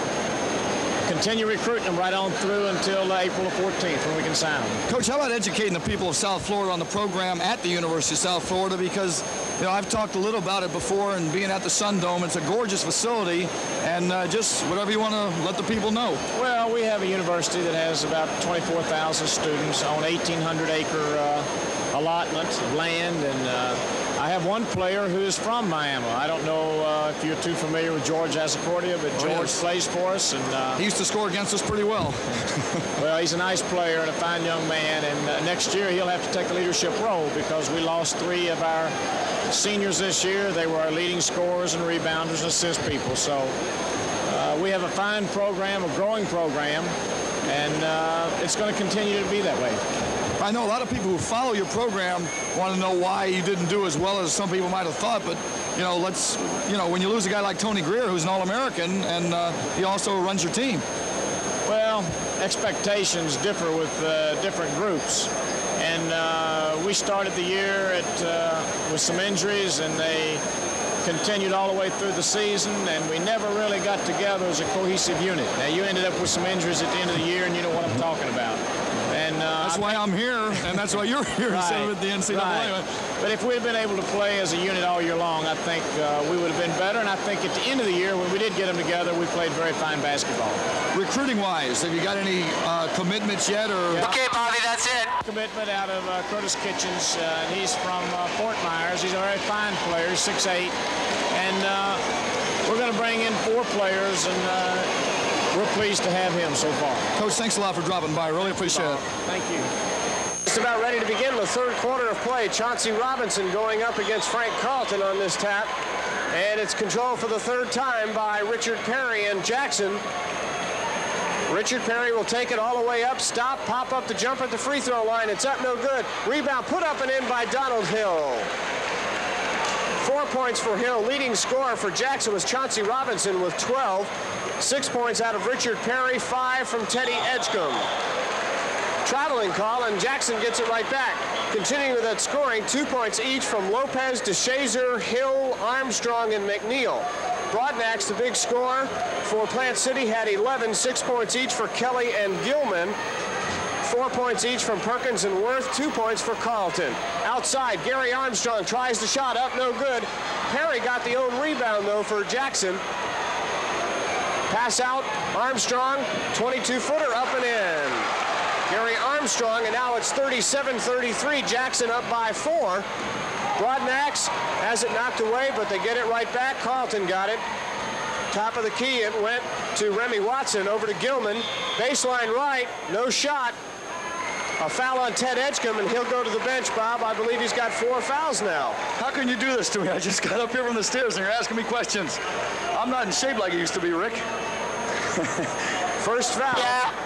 continue recruiting them right on through until April the 14th when we can sign them. Coach, how about educating the people of South Florida on the program at the University of South Florida? Because, you know, I've talked a little about it before, and being at the Sun Dome, it's a gorgeous facility, and just whatever you want to let the people know. Well, we have a university that has about 24,000 students on 1,800-acre allotment of land, and I have one player who is from Miami. I don't know if you're too familiar with George Azacordia, but George plays for us. And he used to score against us pretty well. Well, he's a nice player and a fine young man, and next year he'll have to take a leadership role because we lost 3 of our seniors this year. They were our leading scorers and rebounders and assist people. So we have a fine program, a growing program, and it's going to continue to be that way. I know a lot of people who follow your program want to know why you didn't do as well as some people might have thought, but when you lose a guy like Tony Greer, who's an All-American, and he also runs your team. Well, expectations differ with different groups, and we started the year with some injuries, and they continued all the way through the season, and we never really got together as a cohesive unit. Now, you ended up with some injuries at the end of the year, and you know what I'm talking about. And that's why I'm here, and that's why you're here instead of at the NCAA. Right. But if we had been able to play as a unit all year long, I think we would have been better. And I think at the end of the year, when we did get them together, we played very fine basketball. Recruiting-wise, have you got any commitments yet? Or yeah. Okay, Bobby, that's it. Commitment out of Curtis Kitchens. He's from Fort Myers. He's a very fine player, 6'8". And we're going to bring in 4 players, and we're pleased to have him so far. Coach, thanks a lot for dropping by. Really appreciate it. Thank you. Just about ready to begin the 3rd quarter of play. Chauncey Robinson going up against Frank Carlton on this tap. And it's controlled for the 3rd time by Richard Perry and Jackson. Richard Perry will take it all the way up, stop, pop up the jumper at the free throw line. It's up, no good. Rebound put up and in by Donald Hill. 4 points for Hill. Leading scorer for Jackson was Chauncey Robinson with 12. 6 points out of Richard Perry, 5 from Teddy Edgecombe. Traveling call, and Jackson gets it right back. Continuing with that scoring, 2 points each from Lopez, DeShazer, Hill, Armstrong, and McNeil. Broadnax, the big scorer for Plant City, had 11, 6 points each for Kelly and Gilman. 4 points each from Perkins and Worth, 2 points for Carlton. Outside, Gary Armstrong tries the shot up, no good. Perry got the own rebound, though, for Jackson. Pass out, Armstrong, 22-footer up and in. Gary Armstrong, and now it's 37-33. Jackson up by 4. Broadnax has it knocked away, but they get it right back. Carlton got it. Top of the key, it went to Remy Watson, over to Gilman. Baseline right, no shot. A foul on Ted Edgecombe, and he'll go to the bench, Bob. I believe he's got 4 fouls now. How can you do this to me? I just got up here from the stairs, and you're asking me questions. I'm not in shape like I used to be, Rick. First foul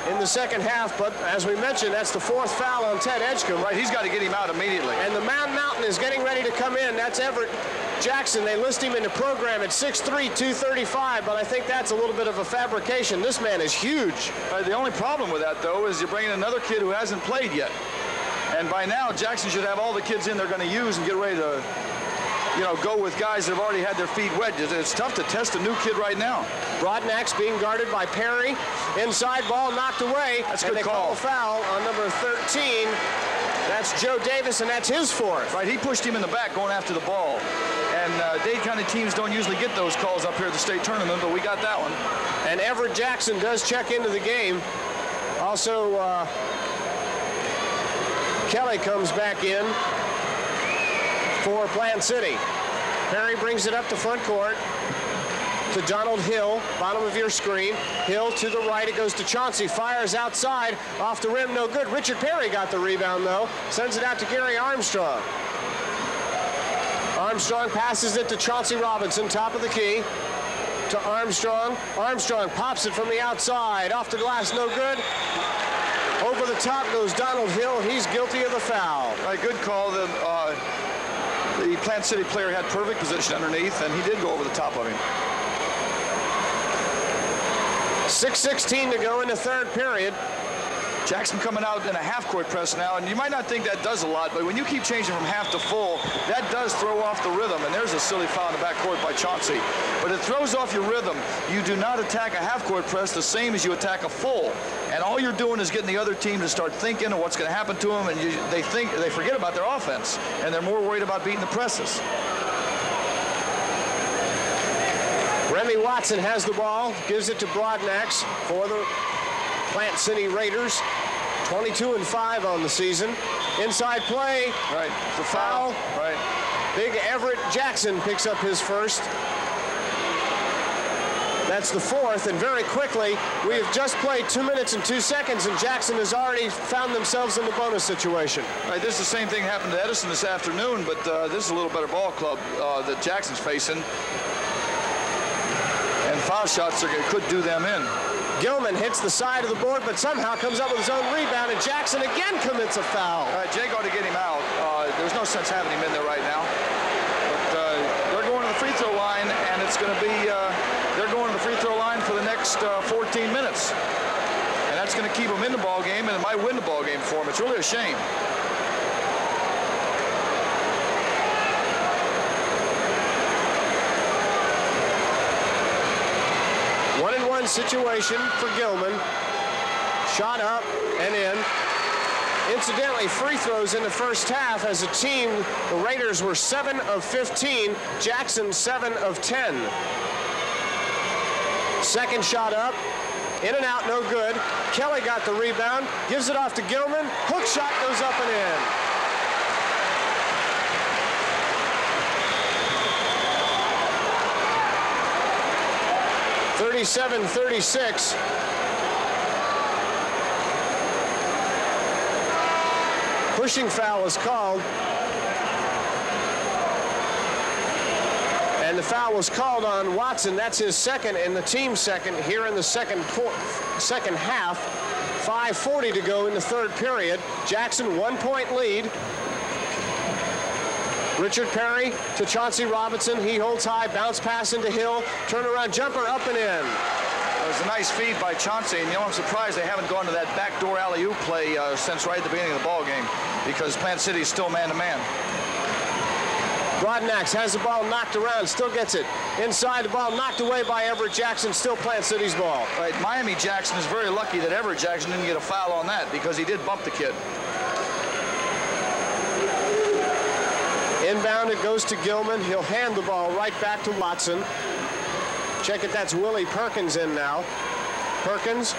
in the 2nd half, but as we mentioned, that's the 4th foul on Ted Edgecombe. Right, he's got to get him out immediately. And the Mountain is getting ready to come in. That's Everett Jackson. They list him in the program at 6'3", 235, but I think that's a little bit of a fabrication. This man is huge. The only problem with that, though, is you're bringing another kid who hasn't played yet. And by now, Jackson should have all the kids in they're going to use and get ready to, go with guys that have already had their feet wet. It's tough to test a new kid right now. Broadnax being guarded by Perry. Inside ball knocked away. That's a good call. Call a foul on number 13. That's Joe Davis, and that's his 4th. Right, he pushed him in the back going after the ball. And Dade County teams don't usually get those calls up here at the state tournament, but we got that one. And Everett Jackson does check into the game. Also, Kelly comes back in for Plant City. Perry brings it up to front court to Donald Hill, bottom of your screen. Hill to the right, it goes to Chauncey, fires outside, off the rim, no good. Richard Perry got the rebound though, sends it out to Gary Armstrong. Armstrong passes it to Chauncey Robinson, top of the key, to Armstrong. Armstrong pops it from the outside, off the glass, no good. Over the top goes Donald Hill, he's guilty of the foul. Right, good call. The Plant City player had perfect position underneath, and he did go over the top of him. 6:16 to go in the third period. Jackson coming out in a half-court press now, and you might not think that does a lot, but when you keep changing from half to full, that does throw off the rhythm, and there's a silly foul in the backcourt by Chauncey. But it throws off your rhythm. You do not attack a half-court press the same as you attack a full, and all you're doing is getting the other team to start thinking of what's going to happen to them, and they forget about their offense, and they're more worried about beating the presses. Remy Watson has the ball, gives it to Broadnax for the Plant City Raiders. 22-5 on the season. Inside play. Right. The foul. Right. Big Everett Jackson picks up his first. That's the fourth, and very quickly, we have just played 2 minutes and 2 seconds, and Jackson has already found themselves in the bonus situation. Right, this is the same thing happened to Edison this afternoon, but this is a little better ball club that Jackson's facing. And foul shots could do them in. Gilman hits the side of the board, but somehow comes up with his own rebound, and Jackson again commits a foul. All right, Jake ought to get him out. There's no sense having him in there right now. But they're going to the free throw line, and it's going to be, they're going to the free throw line for the next 14 minutes. And that's going to keep them in the ball game, and it might win the ball game for them. It's really a shame. Situation for Gilman. Shot up and in. Incidentally, free throws in the first half as a team, the Raiders were 7 of 15, Jackson 7 of 10. Second shot up, in and out, no good. Kelly got the rebound, gives it off to Gilman. Hook shot goes up and in. 37-36. Pushing foul is called. And the foul was called on Watson. That's his second and the team's second here in the second half. 5:40 to go in the third period. Jackson 1 point lead. Richard Perry to Chauncey Robinson. He holds high, bounce pass into Hill, turnaround jumper up and in. It was a nice feed by Chauncey, and I'm surprised they haven't gone to that backdoor alley-oop play since right at the beginning of the ball game, because Plant City is still man-to-man. Broadnax has the ball knocked around, still gets it. Inside, the ball knocked away by Everett Jackson, still Plant City's ball. Right, Miami Jackson is very lucky that Everett Jackson didn't get a foul on that, because he did bump the kid. Inbound, it goes to Gilman. He'll hand the ball right back to Watson. Check it, that's Willie Perkins in now. Perkins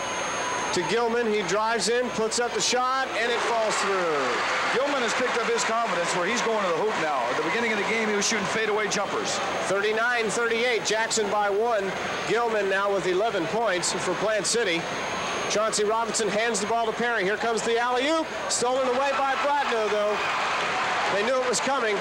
to Gilman. He drives in, puts up the shot, and it falls through. Gilman has picked up his confidence where he's going to the hoop now. At the beginning of the game, he was shooting fadeaway jumpers. 39-38, Jackson by 1. Gilman now with 11 points for Plant City. Chauncey Robinson hands the ball to Perry. Here comes the alley-oop. Stolen away by Brodno, though. They knew it was coming.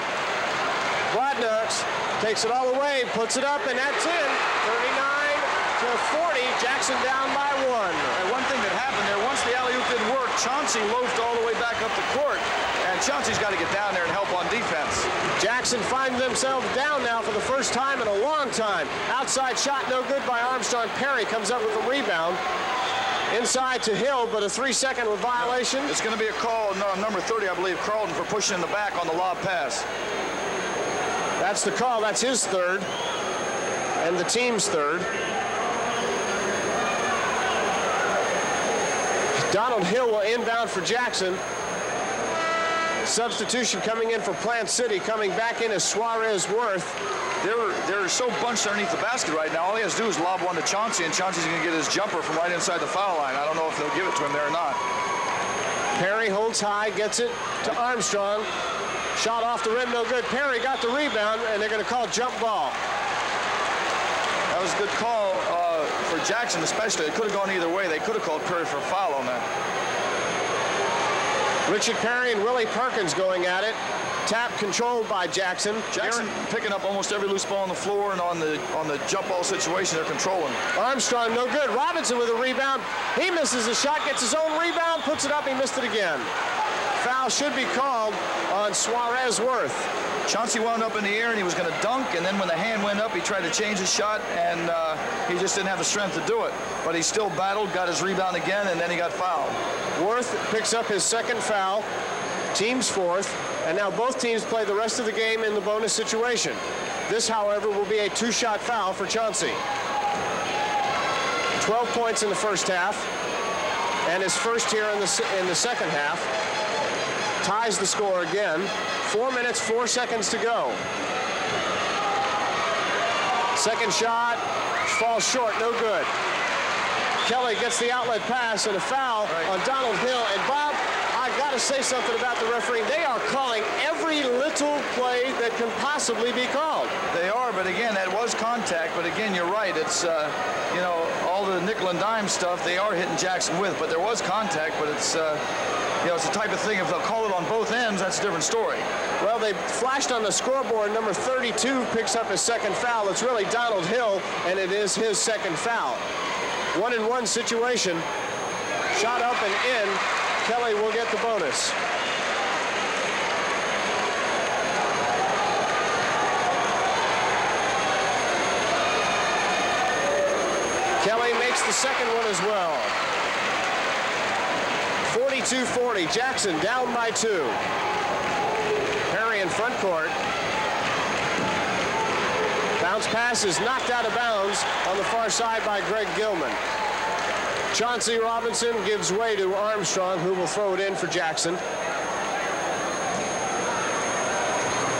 Brodnax takes it all away, puts it up, and that's in. 39-40, Jackson down by 1. And one thing that happened there, once the alley-oop didn't work, Chauncey loafed all the way back up the court, and Chauncey's got to get down there and help on defense. Jackson finds themselves down now for the first time in a long time. Outside shot, no good by Armstrong. Perry comes up with a rebound. Inside to Hill, but a 3-second violation. It's going to be a call on number 30, I believe, Carlton, for pushing in the back on the lob pass. That's the call. That's his third, and the team's third. Donald Hill will inbound for Jackson. Substitution coming in for Plant City. Coming back in is Suarez Worth. They're so bunched underneath the basket right now. All he has to do is lob one to Chauncey, and Chauncey's going to get his jumper from right inside the foul line. I don't know if they'll give it to him there or not. Perry holds high, gets it to Armstrong. Shot off the rim, no good. Perry got the rebound, and they're going to call jump ball. That was a good call for Jackson, especially. It could have gone either way. They could have called Perry for a foul on that. Richard Perry and Willie Perkins going at it. Tap controlled by Jackson. Jackson picking up almost every loose ball on the floor, and on the jump ball situation, they're controlling. Armstrong, no good. Robinson with a rebound. He misses the shot, gets his own rebound, puts it up, he missed it again. Foul should be called on Suarez Worth. Chauncey wound up in the air, and he was going to dunk, and then when the hand went up, he tried to change his shot, and he just didn't have the strength to do it. But he still battled, got his rebound again, and then he got fouled. Worth picks up his second foul, team's fourth, and now both teams play the rest of the game in the bonus situation. This, however, will be a two-shot foul for Chauncey. 12 points in the first half, and his first here in the second half. Ties the score again. 4 minutes, 4 seconds to go. Second shot falls short, no good. Kelly gets the outlet pass and a foul on Donald Hill. And Bob, I got to say something about the referee. They are calling every little play that can possibly be called. They are, but again, that was contact. But again, you're right. It's, you know, all the nickel and dime stuff they are hitting Jackson with. But there was contact, but it's, you know, it's the type of thing, if they'll call it on both ends, that's a different story. Well, they flashed on the scoreboard. Number 32 picks up his second foul. It's really Donald Hill, and it is his second foul. 1-and-1 situation. Shot up and in. Kelly will get the bonus. Kelly makes the second one as well. 42-40. Jackson down by 2. Perry in front court. Bounce pass is knocked out of bounds on the far side by Greg Gilman. Chauncey Robinson gives way to Armstrong, who will throw it in for Jackson.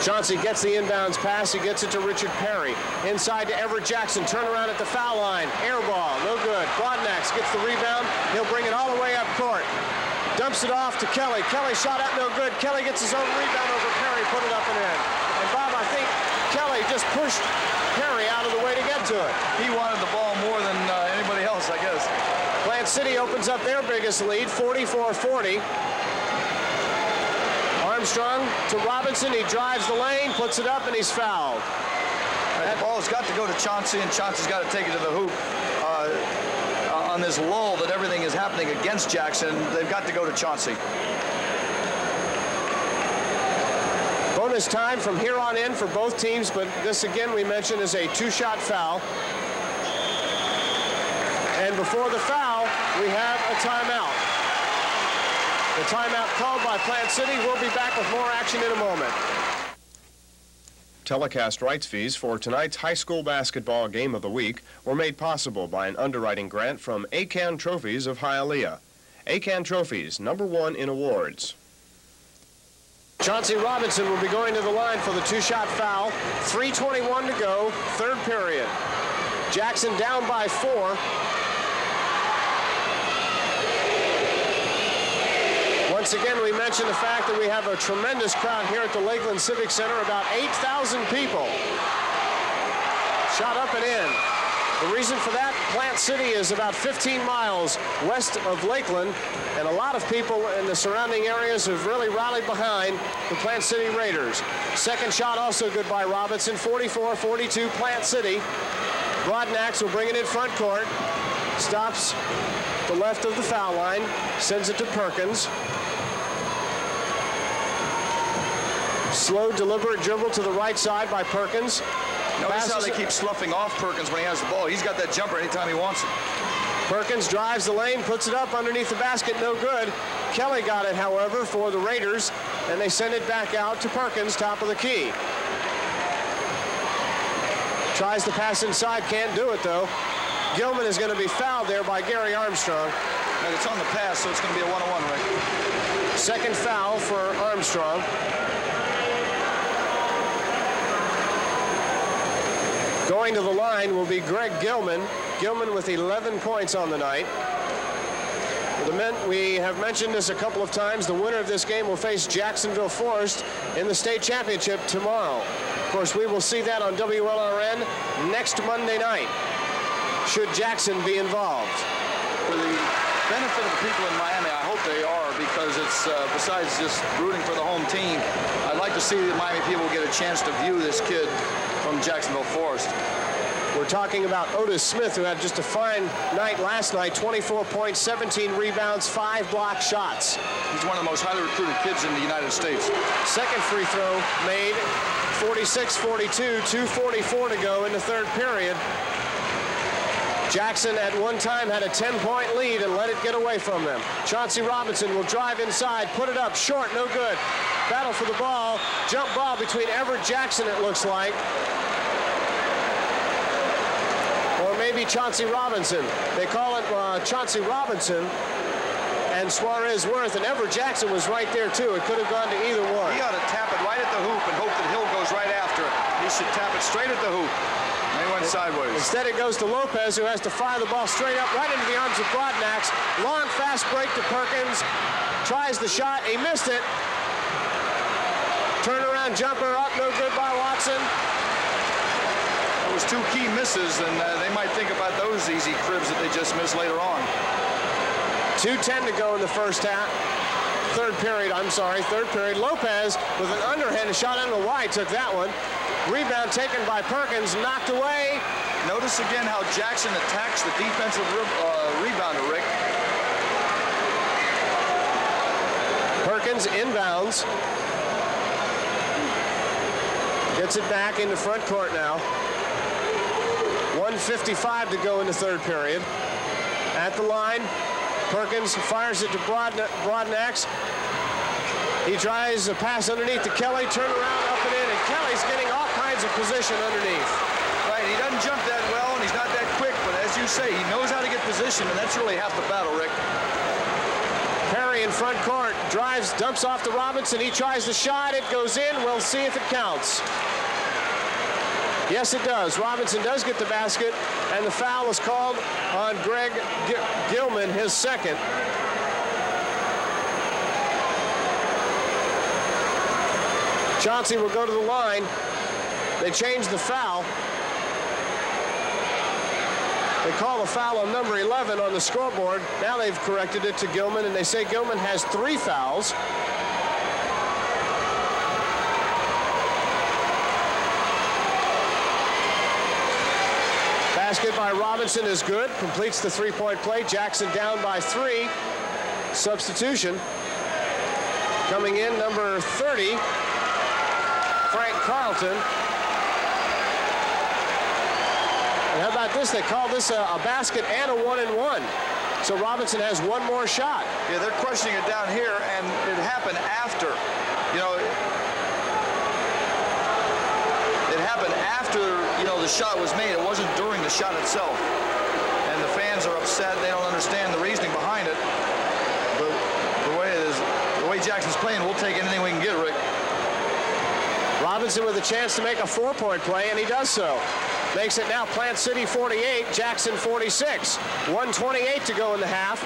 Chauncey gets the inbounds pass. He gets it to Richard Perry. Inside to Everett Jackson. Turn around at the foul line. Air ball. No good. Broadnax gets the rebound. He'll bring it all the way up court. Dumps it off to Kelly. Kelly shot up, no good. Kelly gets his own rebound over Perry, put it up and in. And Bob, I think Kelly just pushed Perry out of the way to get to it. He wanted the ball more than anybody else, I guess. Plant City opens up their biggest lead, 44-40. Armstrong to Robinson. He drives the lane, puts it up, and he's fouled. That ball's got to go to Chauncey, and Chauncey's got to take it to the hoop. On this lull that everything is happening against Jackson, they've got to go to Chauncey. Bonus time from here on in for both teams, but this again we mentioned is a two-shot foul. And before the foul, we have a timeout. The timeout called by Plant City. We'll be back with more action in a moment. Telecast rights fees for tonight's high school basketball game of the week were made possible by an underwriting grant from ACAN Trophies of Hialeah. ACAN Trophies, #1 in awards. Chauncey Robinson will be going to the line for the two-shot foul. 3:21 to go, third period. Jackson down by 4. Once again, we mentioned the fact that we have a tremendous crowd here at the Lakeland Civic Center, about 8,000 people. Shot up and in. The reason for that, Plant City is about 15 miles west of Lakeland, and a lot of people in the surrounding areas have really rallied behind the Plant City Raiders. Second shot also good by Robinson, 44-42 Plant City. Broadnax will bring it in front court. Stops the left of the foul line, sends it to Perkins. Slow, deliberate dribble to the right side by Perkins. Notice how they keep sloughing off Perkins when he has the ball. He's got that jumper anytime he wants it. Perkins drives the lane, puts it up underneath the basket, no good. Kelly got it, however, for the Raiders, and they send it back out to Perkins, top of the key. Tries to pass inside, can't do it, though. Gilman is going to be fouled there by Gary Armstrong. And it's on the pass, so it's going to be a 1-on-1, Rick. Second foul for Armstrong. Going to the line will be Greg Gilman. Gilman with 11 points on the night. We have mentioned this a couple of times. The winner of this game will face Jacksonville Forest in the state championship tomorrow. Of course, we will see that on WLRN next Monday night, should Jackson be involved. For the benefit of the people in Miami, I hope they are, because it's, besides just rooting for the home team, I'd like to see the Miami people get a chance to view this kid from Jacksonville Forest. We're talking about Otis Smith, who had just a fine night last night, 24 points, 17 rebounds, 5 block shots. He's one of the most highly recruited kids in the United States. Second free throw made, 46-42, 2:44 to go in the third period. Jackson at one time had a 10-point lead and let it get away from them. Chauncey Robinson will drive inside, put it up, short, no good. Battle for the ball, jump ball between Everett Jackson, it looks like. Maybe Chauncey Robinson. They call it Chauncey Robinson and Suarez Worth, and Everett Jackson was right there too. It could have gone to either one. He ought to tap it right at the hoop and hope that Hill goes right after it. He should tap it straight at the hoop. And he went sideways. Instead it goes to Lopez, who has to fire the ball straight up right into the arms of Broadnax. Long fast break to Perkins. Tries the shot. He missed it. Turnaround jumper up, no good by Watson. Was 2 key misses, and they might think about those easy cribs that they just missed later on. 2:10 to go in the first half. Third period. Lopez with an underhand shot. I don't know why he took that one. Rebound taken by Perkins, knocked away. Notice again how Jackson attacks the defensive rebounder, Rick. Perkins inbounds. Gets it back in the front court now. 1:55 to go in the third period. At the line, Perkins fires it to Broadnax. He tries a pass underneath to Kelly, turn around, up and in, and Kelly's getting all kinds of position underneath. Right, he doesn't jump that well, and he's not that quick, but as you say, he knows how to get position, and that's really half the battle, Rick. Perry in front court, drives, dumps off to Robinson. He tries the shot, it goes in. We'll see if it counts. Yes, it does. Robinson does get the basket, and the foul was called on Greg Gilman, his second. Chauncey will go to the line. They changed the foul. They call a foul on number 11 on the scoreboard. Now they've corrected it to Gilman, and they say Gilman has 3 fouls. Basket by Robinson is good. Completes the 3-point play. Jackson down by 3. Substitution. Coming in, number 30, Frank Carlton. And how about this? They call this a basket and a 1-and-1. So Robinson has 1 more shot. Yeah, they're questioning it down here, and it happened after. You know, it happened after, the shot was made. It wasn't during the shot itself. And the fans are upset. They don't understand the reasoning behind it. But the way Jackson's playing, we'll take anything we can get, Rick. Robinson with a chance to make a 4-point play, and he does so. Makes it now Plant City 48, Jackson 46. 1:28 to go in the half.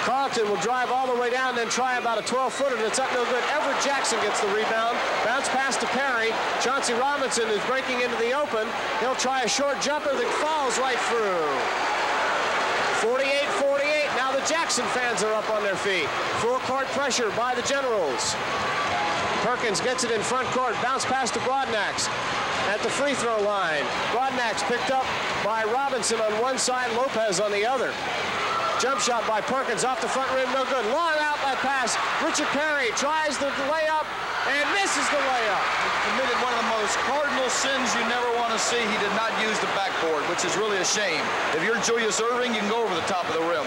Carlton will drive all the way down, then try about a 12-footer that's up no good. Everett Jackson gets the rebound. Bounce pass to Perry. Chauncey Robinson is breaking into the open. He'll try a short jumper that falls right through. 48-48. Now the Jackson fans are up on their feet. Full court pressure by the Generals. Perkins gets it in front court. Bounce pass to Broadnax at the free throw line. Broadnax picked up by Robinson on one side, Lopez on the other. Jump shot by Perkins off the front rim, no good. Long outlet pass. Richard Perry tries the layup and misses the layup. He committed one of the most cardinal sins you never want to see. He did not use the backboard, which is really a shame. If you're Julius Erving, you can go over the top of the rim.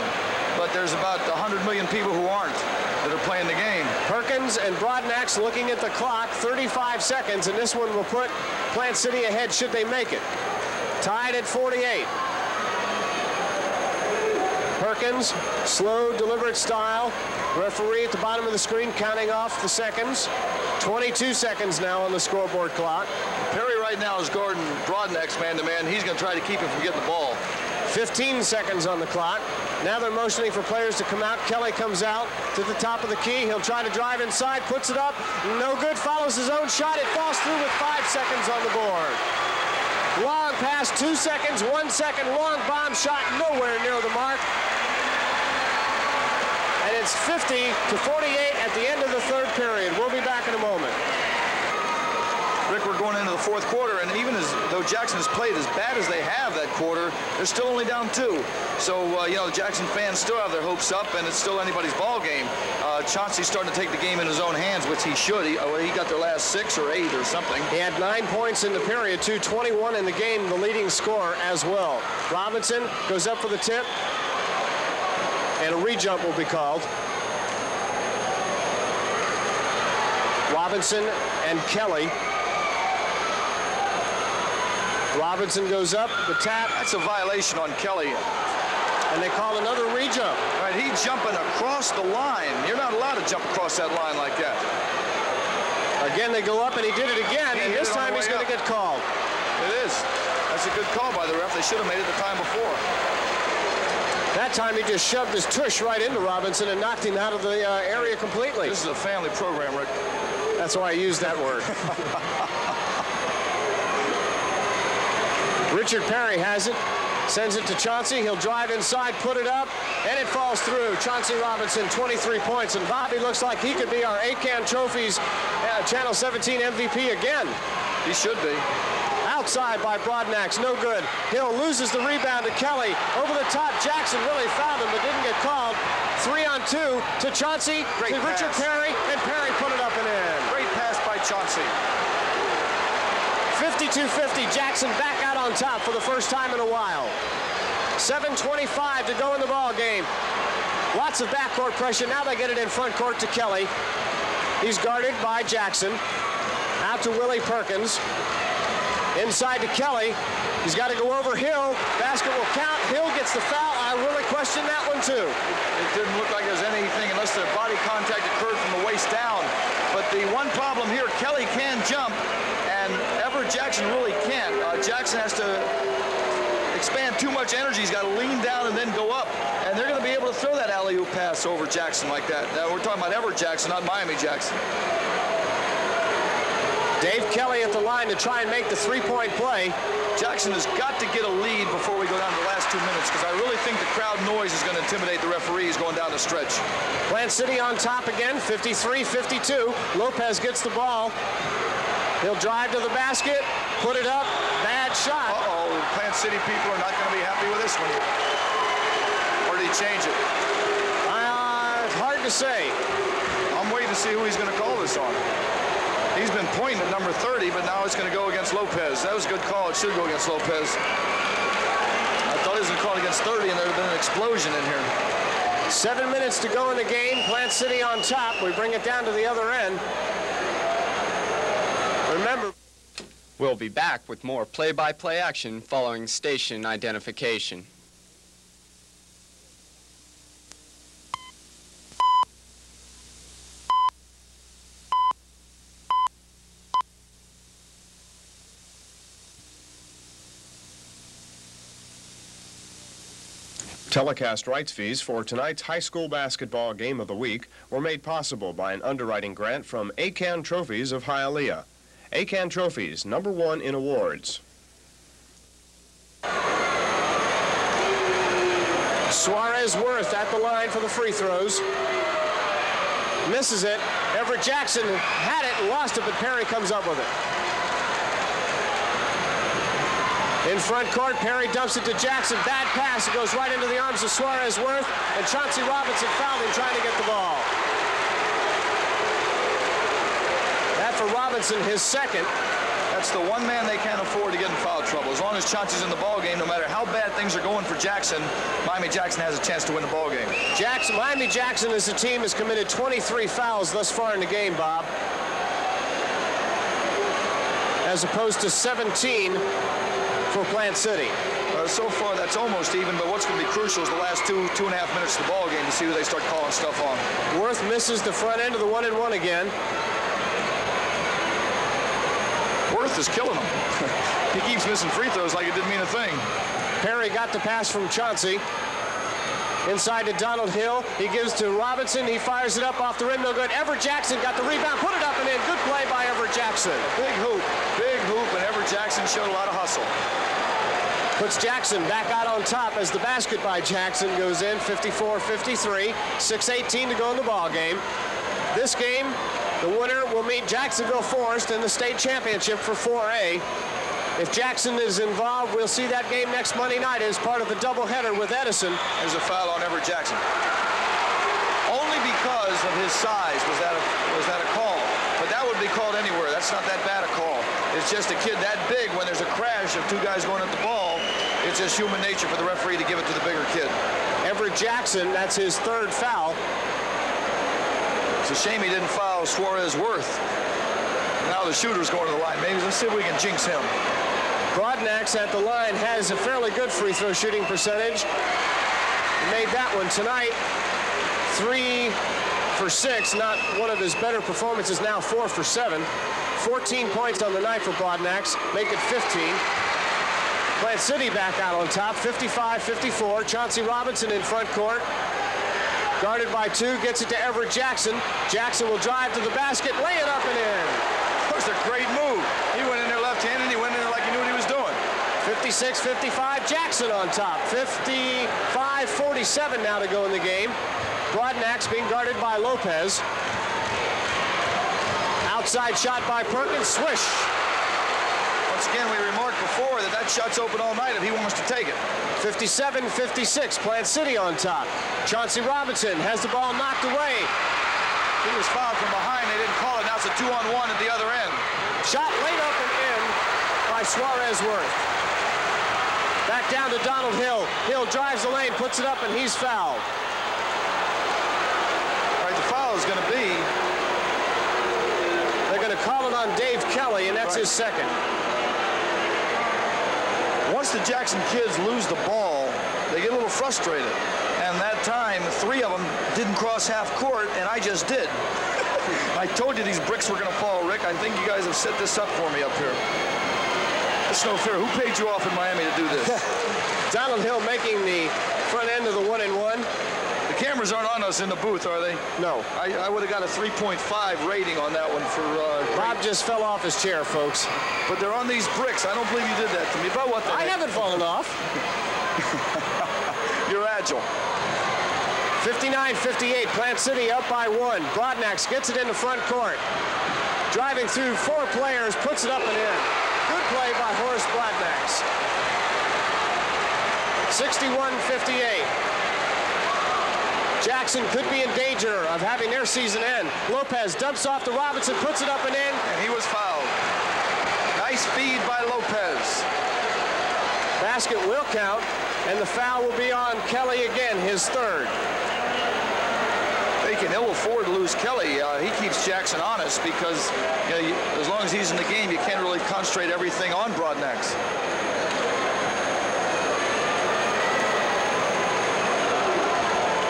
But there's about 100 million people who aren't that are playing the game. Perkins and Broadnax looking at the clock, 35 seconds, and this one will put Plant City ahead should they make it. Tied at 48. Perkins, slow, deliberate style. Referee at the bottom of the screen counting off the seconds. 22 seconds now on the scoreboard clock. Perry right now is guarding Broadnax man-to-man. He's going to try to keep him from getting the ball. 15 seconds on the clock. Now they're motioning for players to come out. Kelly comes out to the top of the key. He'll try to drive inside, puts it up. No good, follows his own shot. It falls through with 5 seconds on the board. Long pass, 2 seconds, 1 second. Long bomb shot, nowhere near the mark. And it's 50-48 at the end of the third period. We'll be back in a moment. Rick, we're going into the fourth quarter, and even though Jackson has played as bad as they have that quarter, they're still only down 2. So, you know, the Jackson fans still have their hopes up, and it's still anybody's ball game. Chauncey's starting to take the game in his own hands, which he should. He got their last 6 or 8 or something. He had 9 points in the period, 21 in the game, the leading scorer as well. Robinson goes up for the tip, and a re-jump will be called. Robinson and Kelly. Robinson goes up, the tap. That's a violation on Kelly. And they call another re-jump. Right, he's jumping across the line. You're not allowed to jump across that line like that. Again, they go up, and he did it again, and this time he's going to get called. It is. That's a good call by the ref. They should have made it the time before. That time he just shoved his tush right into Robinson and knocked him out of the area completely. This is a family program, Rick. That's why I used that word. Richard Perry has it, sends it to Chauncey. He'll drive inside, put it up, and it falls through. Chauncey Robinson, 23 points, and Bobby looks like he could be our ACAN Trophies Channel 17 MVP again. He should be. Outside by Broadnax, no good. Hill loses the rebound to Kelly. Over the top, Jackson really found him, but didn't get called. 3-on-2 to Chauncey, Great to Richard pass. Perry, and Perry put it up and in. Great pass by Chauncey. 52-50, Jackson back out on top for the first time in a while. 7:25 to go in the ball game. Lots of backcourt pressure. Now they get it in front court to Kelly. He's guarded by Jackson. Out to Willie Perkins. Inside to Kelly. He's got to go over Hill. Basket will count. Hill gets the foul. I really question that one too. It didn't look like there's anything unless the body contact occurred from the waist down. But the one problem here, Kelly can jump, and Everett Jackson really can't. Jackson has to expand too much energy. He's got to lean down and then go up. And they're going to be able to throw that alley-oop pass over Jackson like that. Now, we're talking about Everett Jackson, not Miami Jackson. Dave Kelly at the line to try and make the three-point play. Jackson has got to get a lead before we go down to the last 2 minutes, because I really think the crowd noise is going to intimidate the referees going down the stretch. Plant City on top again, 53-52. Lopez gets the ball. He'll drive to the basket, put it up, bad shot. Uh-oh, Plant City people are not going to be happy with this one. Or did he change it? Hard to say. I'm waiting to see who he's going to call this on. He's been pointing at number 30, but now it's going to go against Lopez. That was a good call. It should go against Lopez. I thought he was going to call it against 30, and there would have been an explosion in here. 7 minutes to go in the game. Plant City on top. We bring it down to the other end. Remember, we'll be back with more play-by-play action following station identification. telecast rights fees for tonight's high school basketball game of the week were made possible by an underwriting grant from ACAN Trophies of Hialeah. ACAN Trophies, #1 in awards. Suarez Worth at the line for the free throws. Misses it. Everett Jackson had it and lost it, but Perry comes up with it. In front court, Perry dumps it to Jackson. Bad pass. It goes right into the arms of Suarez Worth, and Chauncey Robinson fouled him trying to get the ball. That for Robinson, his second. That's the one man they can't afford to get in foul trouble. As long as Chauncey's in the ball game, no matter how bad things are going for Jackson, Miami Jackson has a chance to win the ball game. Miami Jackson as a team has committed 23 fouls thus far in the game, Bob, as opposed to 17 for Plant City. So far, that's almost even, but what's going to be crucial is the last 2.5 minutes of the ball game to see who they start calling stuff on. Worth misses the front end of the 1-and-1 again. Worth is killing him. He keeps missing free throws like it didn't mean a thing. Perry got the pass from Chauncey. Inside to Donald Hill. He gives to Robinson. He fires it up off the rim. No good. Everett Jackson got the rebound. Put it up and in. Good play by Everett Jackson. Big hoop, and Everett Jackson showed a lot of hustle. Puts Jackson back out on top as the basket by Jackson goes in, 54-53, 6:18 to go in the ball game. This game, the winner will meet Jacksonville Forest in the state championship for 4A. If Jackson is involved, we'll see that game next Monday night as part of the doubleheader with Edison. There's a foul on Everett Jackson. Only because of his size was that a call. But that would be called anywhere. That's not that bad a call. It's just a kid that big. When there's a crash of two guys going at the ball, it's just human nature for the referee to give it to the bigger kid. Everett Jackson, that's his third foul. It's a shame he didn't foul Suarez Worth. Now the shooter's going to the line. Maybe let's see if we can jinx him. Broadnax at the line has a fairly good free throw shooting percentage. He made that one tonight. 3 for 6, not one of his better performances now, 4 for 7. 14 points on the night for Broadnax, make it 15. Plant City back out on top, 55-54. Chauncey Robinson in front court. Guarded by 2, gets it to Everett Jackson. Jackson will drive to the basket, lay it up and in. That was a great move. He went in there left-handed, he went in there like he knew what he was doing. 56-55, Jackson on top. 55-47 now to go in the game. Broadnax being guarded by Lopez. Outside shot by Perkins, swish. Once again, we remarked before that shot's open all night if he wants to take it. 57-56, Plant City on top. Chauncey Robinson has the ball knocked away. He was fouled from behind. They didn't call it. Now it's a 2-on-1 at the other end. Shot laid up and in by Suarez Worth. Back down to Donald Hill. Hill drives the lane, puts it up, and he's fouled. All right, the foul is going to be... They're going to call it on Dave Kelly, and that's his second. Once the Jackson kids lose the ball, they get a little frustrated. And that time, 3 of them didn't cross half court, and I just did. I told you these bricks were going to fall, Rick. I think you guys have set this up for me up here. It's no fair. Who paid you off in Miami to do this? Donald Hill making the front end of the 1-and-1. The cameras aren't on us in the booth, are they? No. I would have got a 3.5 rating on that one for... Bob just fell off his chair, folks. But they're on these bricks. I don't believe you did that to me. But what the I haven't fallen off. You're agile. 59-58, Plant City up by 1. Broadnax gets it in the front court. Driving through 4 players, puts it up and in. Good play by Horace Broadnax. 61-58. Jackson could be in danger of having their season end. Lopez dumps off to Robinson, puts it up and in. And he was fouled. Nice feed by Lopez. Basket will count, and the foul will be on Kelly again, his third. They can ill afford to lose Kelly. He keeps Jackson honest because as long as he's in the game, you can't really concentrate everything on Broadnax.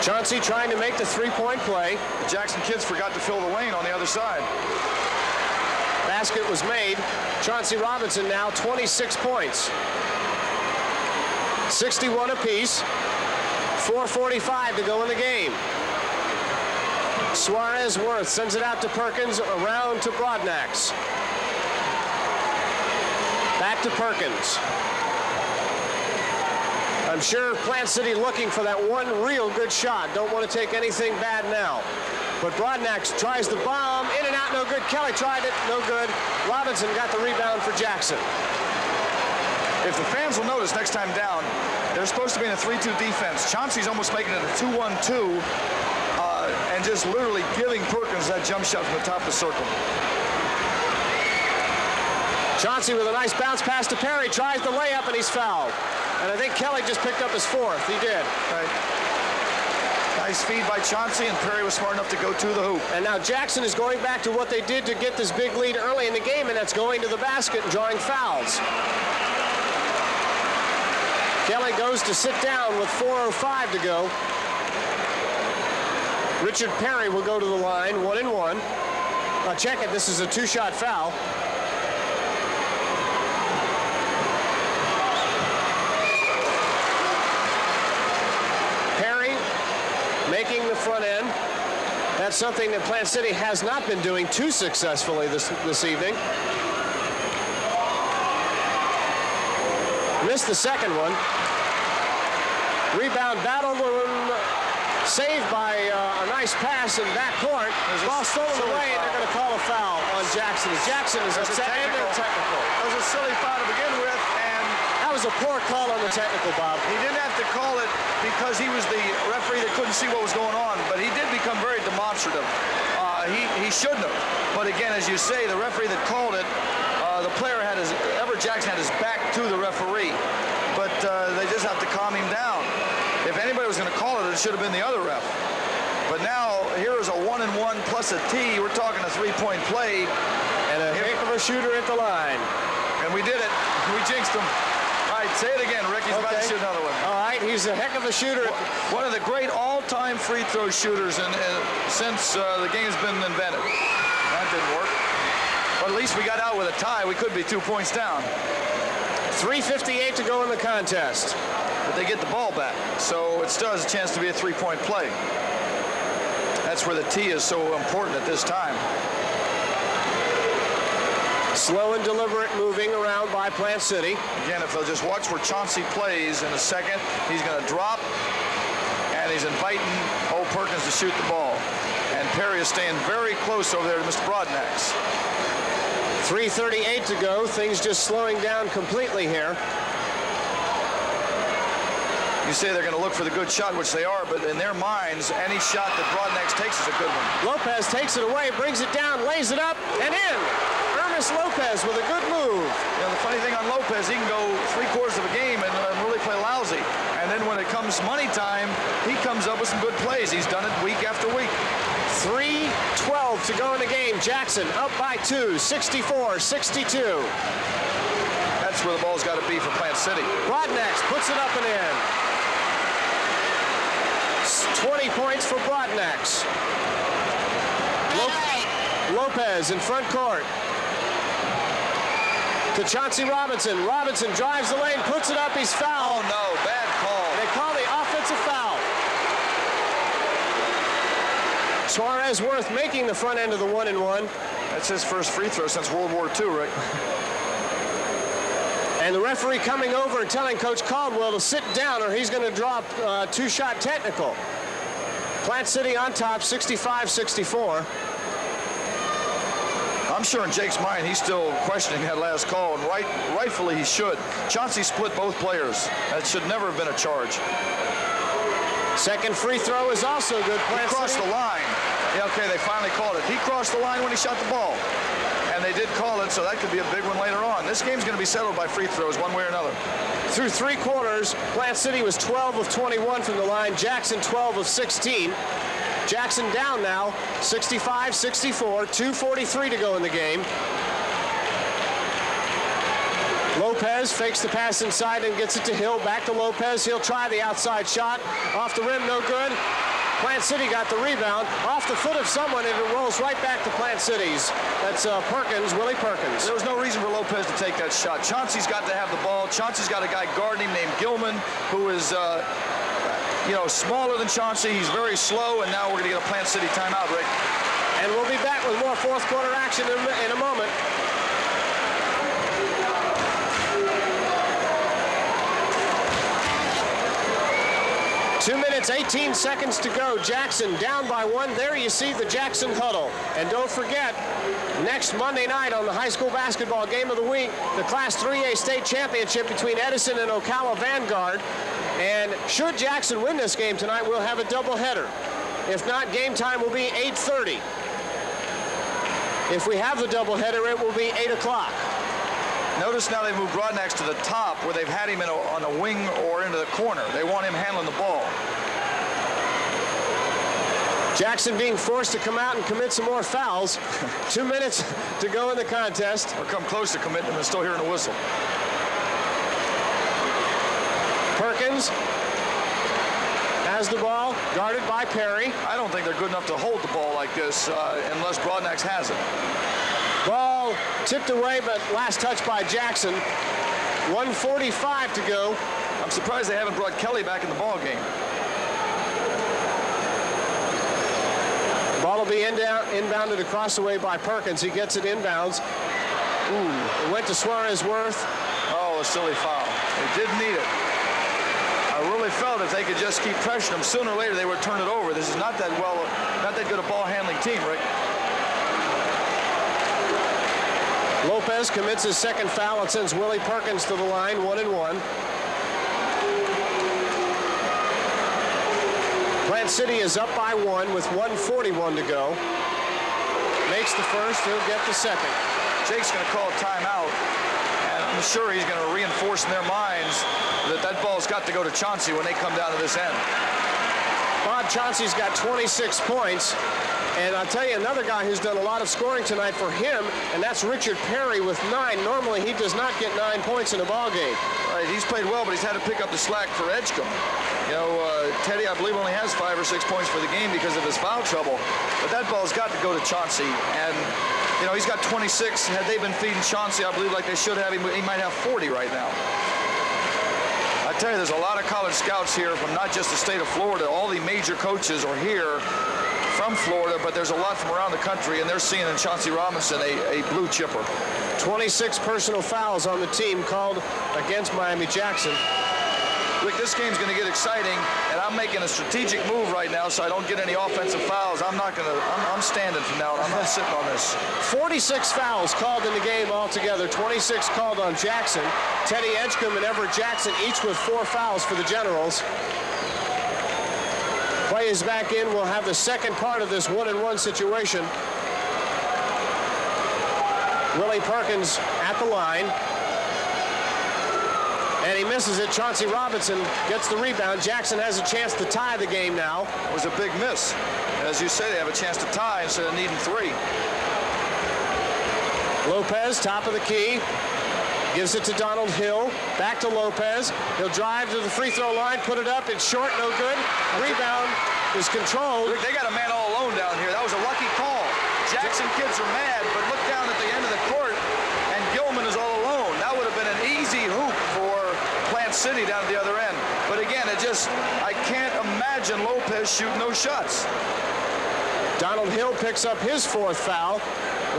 Chauncey trying to make the 3-point play. The Jackson kids forgot to fill the lane on the other side. Basket was made. Chauncey Robinson now 26 points. 61 apiece. 4:45 to go in the game. Suarez Worth sends it out to Perkins, around to Broadnax. Back to Perkins. I'm sure Plant City looking for that one real good shot. Don't want to take anything bad now. But Broadnax tries the bomb, in and out, no good. Kelly tried it, no good. Robinson got the rebound for Jackson. If the fans will notice next time down, they're supposed to be in a 3-2 defense. Chauncey's almost making it a 2-1-2 and just literally giving Perkins that jump shot from the top of the circle. Chauncey with a nice bounce pass to Perry, tries the layup, and he's fouled. And I think Kelly just picked up his 4th. He did. Right. Nice feed by Chauncey, and Perry was smart enough to go to the hoop. And now Jackson is going back to what they did to get this big lead early in the game, and that's going to the basket and drawing fouls. Kelly goes to sit down with 4:05 to go. Richard Perry will go to the line, 1-and-1. Now check it, this is a 2-shot foul. Perry making the front end. That's something that Plant City has not been doing too successfully this evening. Missed the second one. Rebound battle, saved by a nice pass in backcourt. Ball stolen away, and they're going to call a foul on Jackson. Jackson is upset and they're technical. It was a silly foul to begin with, and that was a poor call on the technical, Bob. he didn't have to call it because he was the referee that couldn't see what was going on, but he did become very demonstrative. He shouldn't have. But again, as you say, the referee that called it, the player had Everett Jackson had his back to the referee, but they just have to calm him down. If anybody was going to call it, it should have been the other ref. But now, here is a 1-and-1 plus a tee. We're talking a three-point play. And a heck of a shooter at the line. And we did it. We jinxed him. All right, say it again. Ricky's about to shoot another one. All right, he's a heck of a shooter. One of the great all-time free throw shooters since the game's been invented. That didn't work. But at least we got out with a tie. We could be 2 points down. 3:58 to go in the contest. But they get the ball back, so it still has a chance to be a three-point play. That's where the tee is so important at this time. Slow and deliberate moving around by Plant City. Again, if they'll just watch where Chauncey plays in a second, he's going to drop, and he's inviting old Perkins to shoot the ball. And Perry is staying very close over there to Mr. Broadnax. 3:38 to go. Things just slowing down completely here. You say they're going to look for the good shot, which they are, but in their minds, any shot that Broadnax takes is a good one. Lopez takes it away, brings it down, lays it up, and in. Ernest Lopez with a good move. You know, the funny thing on Lopez, he can go three-quarters of a game and really play lousy. And then when it comes money time, he comes up with some good plays. He's done it week after week. 3:12 to go in the game. Jackson up by 2, 64-62. That's where the ball's got to be for Plant City. Broadnax puts it up and in. 20 points for Broadnax. Lopez in front court. To Chauncey Robinson. Robinson drives the lane, puts it up, he's fouled. Oh no, bad call. They call the offensive foul. Suarez Worth making the front end of the 1-and-1. That's his first free throw since World War II, Rick. And the referee coming over and telling Coach Caldwell to sit down or he's going to drop a two-shot technical. Plant City on top, 65-64. I'm sure in Jake's mind he's still questioning that last call, and rightfully he should. Chauncey split both players. That should never have been a charge. Second free throw is also good. Plant He crossed City. the line. Yeah, okay, they finally called it. He crossed the line when he shot the ball. And they did call it, so that could be a big one later on. This game's going to be settled by free throws one way or another. Through three quarters, Plant City was 12 of 21 from the line. Jackson 12 of 16. Jackson down now, 65-64, 2:43 to go in the game. Lopez fakes the pass inside and gets it to Hill. Back to Lopez. He'll try the outside shot. Off the rim, no good. Plant City got the rebound. Off the foot of someone, and it rolls right back to Plant City's. That's Perkins, Willie Perkins. There was no reason for Lopez to take that shot. Chauncey's got to have the ball. Chauncey's got a guy guarding him named Gilman, who is, you know, smaller than Chauncey. He's very slow, and now we're going to get a Plant City timeout, Rick. And we'll be back with more fourth quarter action in a moment. Two minutes, 18 seconds to go. Jackson down by 1. There you see the Jackson huddle. And don't forget, next Monday night on the high school basketball game of the week, the Class 3A state championship between Edison and Ocala Vanguard. And should Jackson win this game tonight, we'll have a doubleheader. If not, game time will be 8:30. If we have the doubleheader, it will be 8 o'clock. Notice now they moved Broadnax to the top where they've had him on a wing or into the corner. They want him handling the ball. Jackson being forced to come out and commit some more fouls. 2 minutes to go in the contest. Or come close to committing them and still hearing a whistle. Perkins has the ball, guarded by Perry. I don't think they're good enough to hold the ball like this unless Broadnax has it. Ball tipped away, but last touch by Jackson. 1:45 to go. I'm surprised they haven't brought Kelly back in the ball game. Ball will be inbounded across the way by Perkins. He gets it inbounds. Ooh, it went to Suarez-Worth. Oh, a silly foul. They did need it. I really felt if they could just keep pressuring them, sooner or later they would turn it over. This is not that good a ball handling team, Rick. Lopez commits his second foul. It sends Willie Perkins to the line, 1-1. Plant City is up by 1 with 1:41 to go. Makes the first, he'll get the second. Jake's going to call a timeout, and I'm sure he's going to reinforce in their minds that ball's got to go to Chauncey when they come down to this end. Bob Chauncey's got 26 points. And I'll tell you another guy who's done a lot of scoring tonight for him, and that's Richard Perry with 9. Normally he does not get 9 points in a ball game. Right, he's played well, but he's had to pick up the slack for Edgecombe. You know, Teddy, I believe, only has 5 or 6 points for the game because of his foul trouble. But that ball's got to go to Chauncey. And, you know, he's got 26. Had they been feeding Chauncey, I believe, like they should have, he might have 40 right now. I tell you, there's a lot of college scouts here from not just the state of Florida. All the major coaches are here from Florida, but there's a lot from around the country, and they're seeing in Chauncey Robinson a blue chipper. 26 personal fouls on the team called against Miami-Jackson. Rick, this game's going to get exciting, and I'm making a strategic move right now so I don't get any offensive fouls. I'm standing from now on. I'm not sitting on this. 46 fouls called in the game altogether. 26 called on Jackson. Teddy Edgecombe and Everett Jackson each with 4 fouls for the Generals. Play is back in. We'll have the second part of this 1-1 situation. Willie Perkins at the line. And he misses it. Chauncey Robinson gets the rebound. Jackson has a chance to tie the game now. It was a big miss. As you say, they have a chance to tie instead of needing 3. Lopez, top of the key. Gives it to Donald Hill. Back to Lopez. He'll drive to the free throw line, put it up. It's short, no good. Rebound is controlled. Look, they got a man all alone down here. That was a lucky call. Jackson kids are mad, but look down at the end of the court, and Gilman is all alone. That would have been an easy hoop for Plant City down at the other end. But again, I can't imagine Lopez shooting those shots. Donald Hill picks up his 4th foul.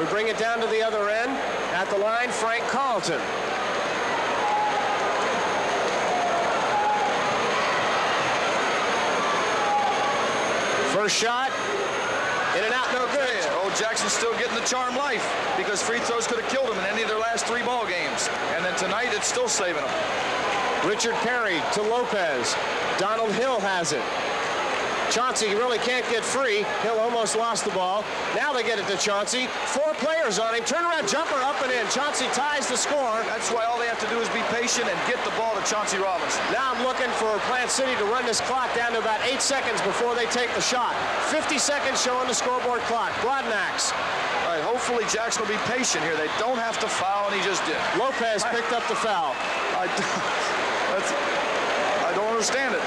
We bring it down to the other end. At the line, Frank Carlton. First shot, in and out, no good. Oh, Jackson's still getting the charm life because free throws could have killed him in any of their last 3 ball games. And then tonight, it's still saving them. Richard Perry to Lopez. Donald Hill has it. Chauncey really can't get free. Hill almost lost the ball. Now they get it to Chauncey. 4 players on him. Turnaround jumper up and in. Chauncey ties the score. That's why all they have to do is be patient and get the ball to Chauncey Robinson. Now I'm looking for Plant City to run this clock down to about 8 seconds before they take the shot. 50 seconds showing the scoreboard clock. Broadnax. All right, hopefully Jackson will be patient here. They don't have to foul, and he just did. Lopez picked up the foul. I don't understand it.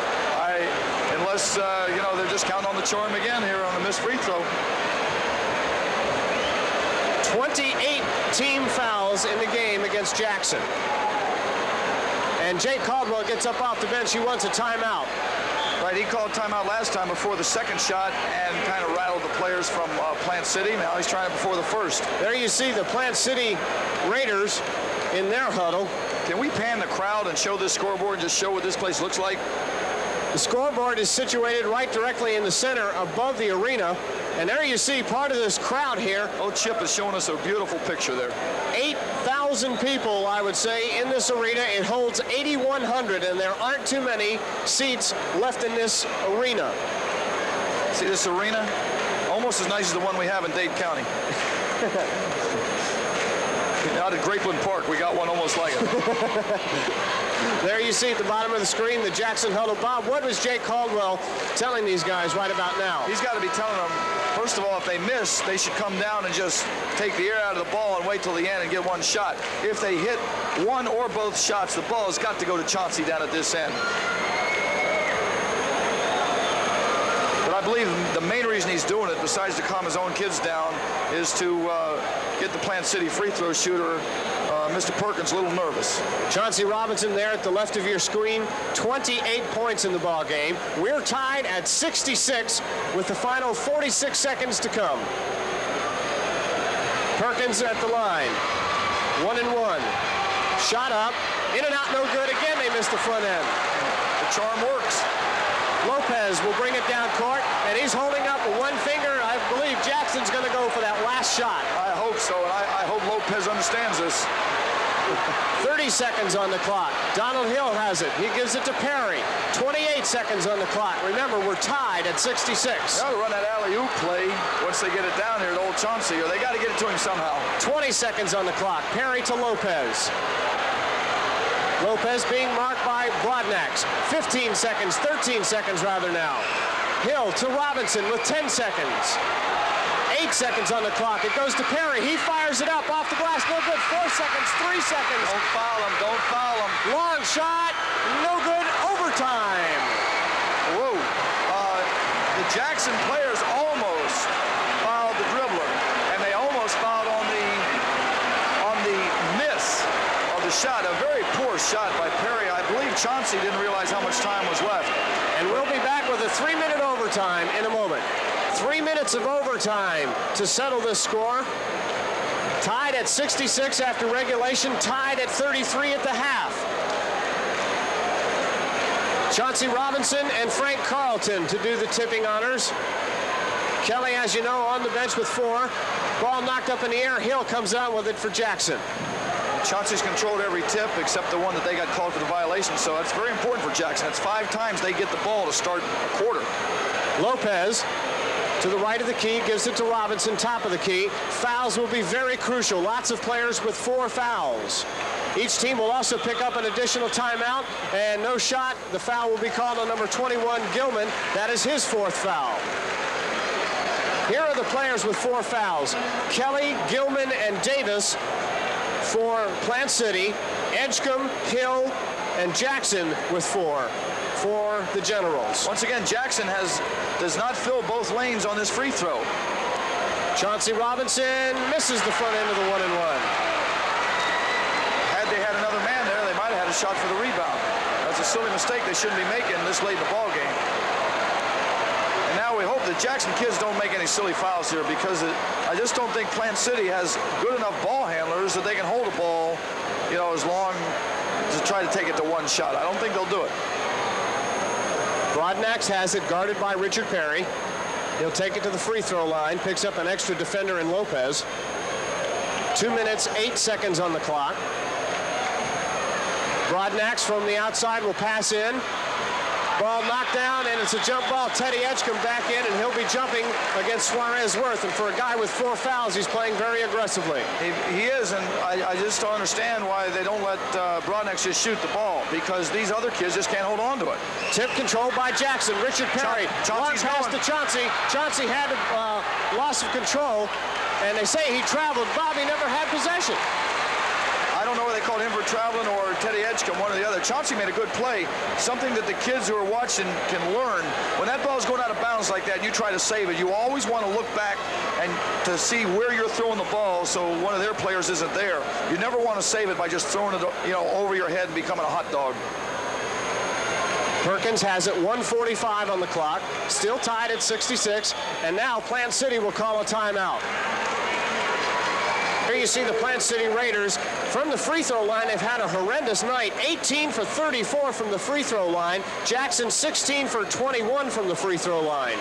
Unless, you know, they're just counting on the charm again here on the missed free throw. 28 team fouls in the game against Jackson. And Jake Caldwell gets up off the bench. He wants a timeout. Right, he called timeout last time before the second shot and kind of rattled the players from Plant City. Now he's trying it before the first. There you see the Plant City Raiders in their huddle. Can we pan the crowd and show this scoreboard and just show what this place looks like? The scoreboard is situated right directly in the center above the arena. And there you see part of this crowd here. Oh, Chip is showing us a beautiful picture there. 8,000 people, I would say, in this arena. It holds 8,100, and there aren't too many seats left in this arena. See this arena? Almost as nice as the one we have in Dade County. Out at Grapeland Park, we got one almost like it. There you see at the bottom of the screen the Jackson huddle. Bob, what was Jake Caldwell telling these guys right about now? He's got to be telling them, first of all, if they miss, they should come down and just take the air out of the ball and wait till the end and get one shot. If they hit one or both shots, the ball has got to go to Chauncey down at this end. But But I believe the main reason he's doing it, besides to calm his own kids down, is to get the Plant City free throw shooter, Mr. Perkins, a little nervous. Chauncey Robinson there at the left of your screen, 28 points in the ball game. We're tied at 66 with the final 46 seconds to come. Perkins at the line, 1-and-1. Shot up, in and out, no good. Again, they missed the front end. The charm works. Lopez will bring it down court, and he's holding up with one finger. I believe Jackson's going to go for that last shot. I hope so, and I hope Lopez understands this. 30 seconds on the clock. Donald Hill has it. He gives it to Perry. 28 seconds on the clock. Remember, we're tied at 66. They ought to run that alley-oop play once they get it down here to old Chauncey, or they got to get it to him somehow. 20 seconds on the clock. Perry to Lopez. Lopez being marked by Broadnax. 15 seconds, 13 seconds rather now. Hill to Robinson with 10 seconds. 8 seconds on the clock. It goes to Perry. He fires it up off the glass. No good. 4 seconds, 3 seconds. Don't foul him. Don't foul him. Long shot. No good. Overtime. Whoa. The Jackson players almost fouled the dribbler, and they almost fouled on the miss of the shot. A very poor shot by Perry. I believe Chauncey didn't realize how much time was left. And we'll be back with a 3-minute overtime in a moment. 3 minutes of overtime to settle this score. Tied at 66 after regulation, tied at 33 at the half. Chauncey Robinson and Frank Carlton to do the tipping honors. Kelly, as you know, on the bench with 4. Ball knocked up in the air. Hill comes out with it for Jackson. Chauncey's controlled every tip except the one that they got called for the violation, so that's very important for Jackson. It's 5 times they get the ball to start a quarter. Lopez to the right of the key, gives it to Robinson, top of the key. Fouls will be very crucial. Lots of players with 4 fouls. Each team will also pick up an additional timeout, and no shot. The foul will be called on number 21, Gilman. That is his 4th foul. Here are the players with 4 fouls. Kelly, Gilman, and Davis for Plant City. Edgecombe, Hill, and Jackson with 4 for the Generals. Once again, Jackson does not fill both lanes on this free throw. Chauncey Robinson misses the front end of the 1-and-1. Had they had another man there, they might have had a shot for the rebound. That's a silly mistake they shouldn't be making this late in the ball game. And now we hope the Jackson kids don't make any silly fouls here, because I just don't think Plant City has good enough ball handlers that they can hold a ball, you know, as long to try to take it to 1 shot. I don't think they'll do it. Broadnax has it, guarded by Richard Perry. He'll take it to the free throw line, picks up an extra defender in Lopez. 2 minutes, 8 seconds on the clock. Broadnax from the outside will pass in. Ball knocked down, and it's a jump ball. Teddy Edgecombe back in, and he'll be jumping against Suarez Worth. And for a guy with 4 fouls, he's playing very aggressively. He is, and I just don't understand why they don't let Broadnax just shoot the ball, because these other kids just can't hold on to it. Tip controlled by Jackson. Richard Perry. Long pass to Chauncey. Chauncey had a loss of control, and they say he traveled. Bobby never had possession. I don't know whether they called him for traveling or Teddy Edgecombe, one or the other. Chauncey made a good play, something that the kids who are watching can learn. When that ball's going out of bounds like that, you try to save it. You always want to look back and to see where you're throwing the ball so one of their players isn't there. You never want to save it by just throwing it, you know, over your head and becoming a hot dog. Perkins has it, 1:45 on the clock, still tied at 66, and now Plant City will call a timeout. Here you see the Plant City Raiders from the free throw line. They've had a horrendous night. 18 for 34 from the free throw line. Jackson 16 for 21 from the free throw line.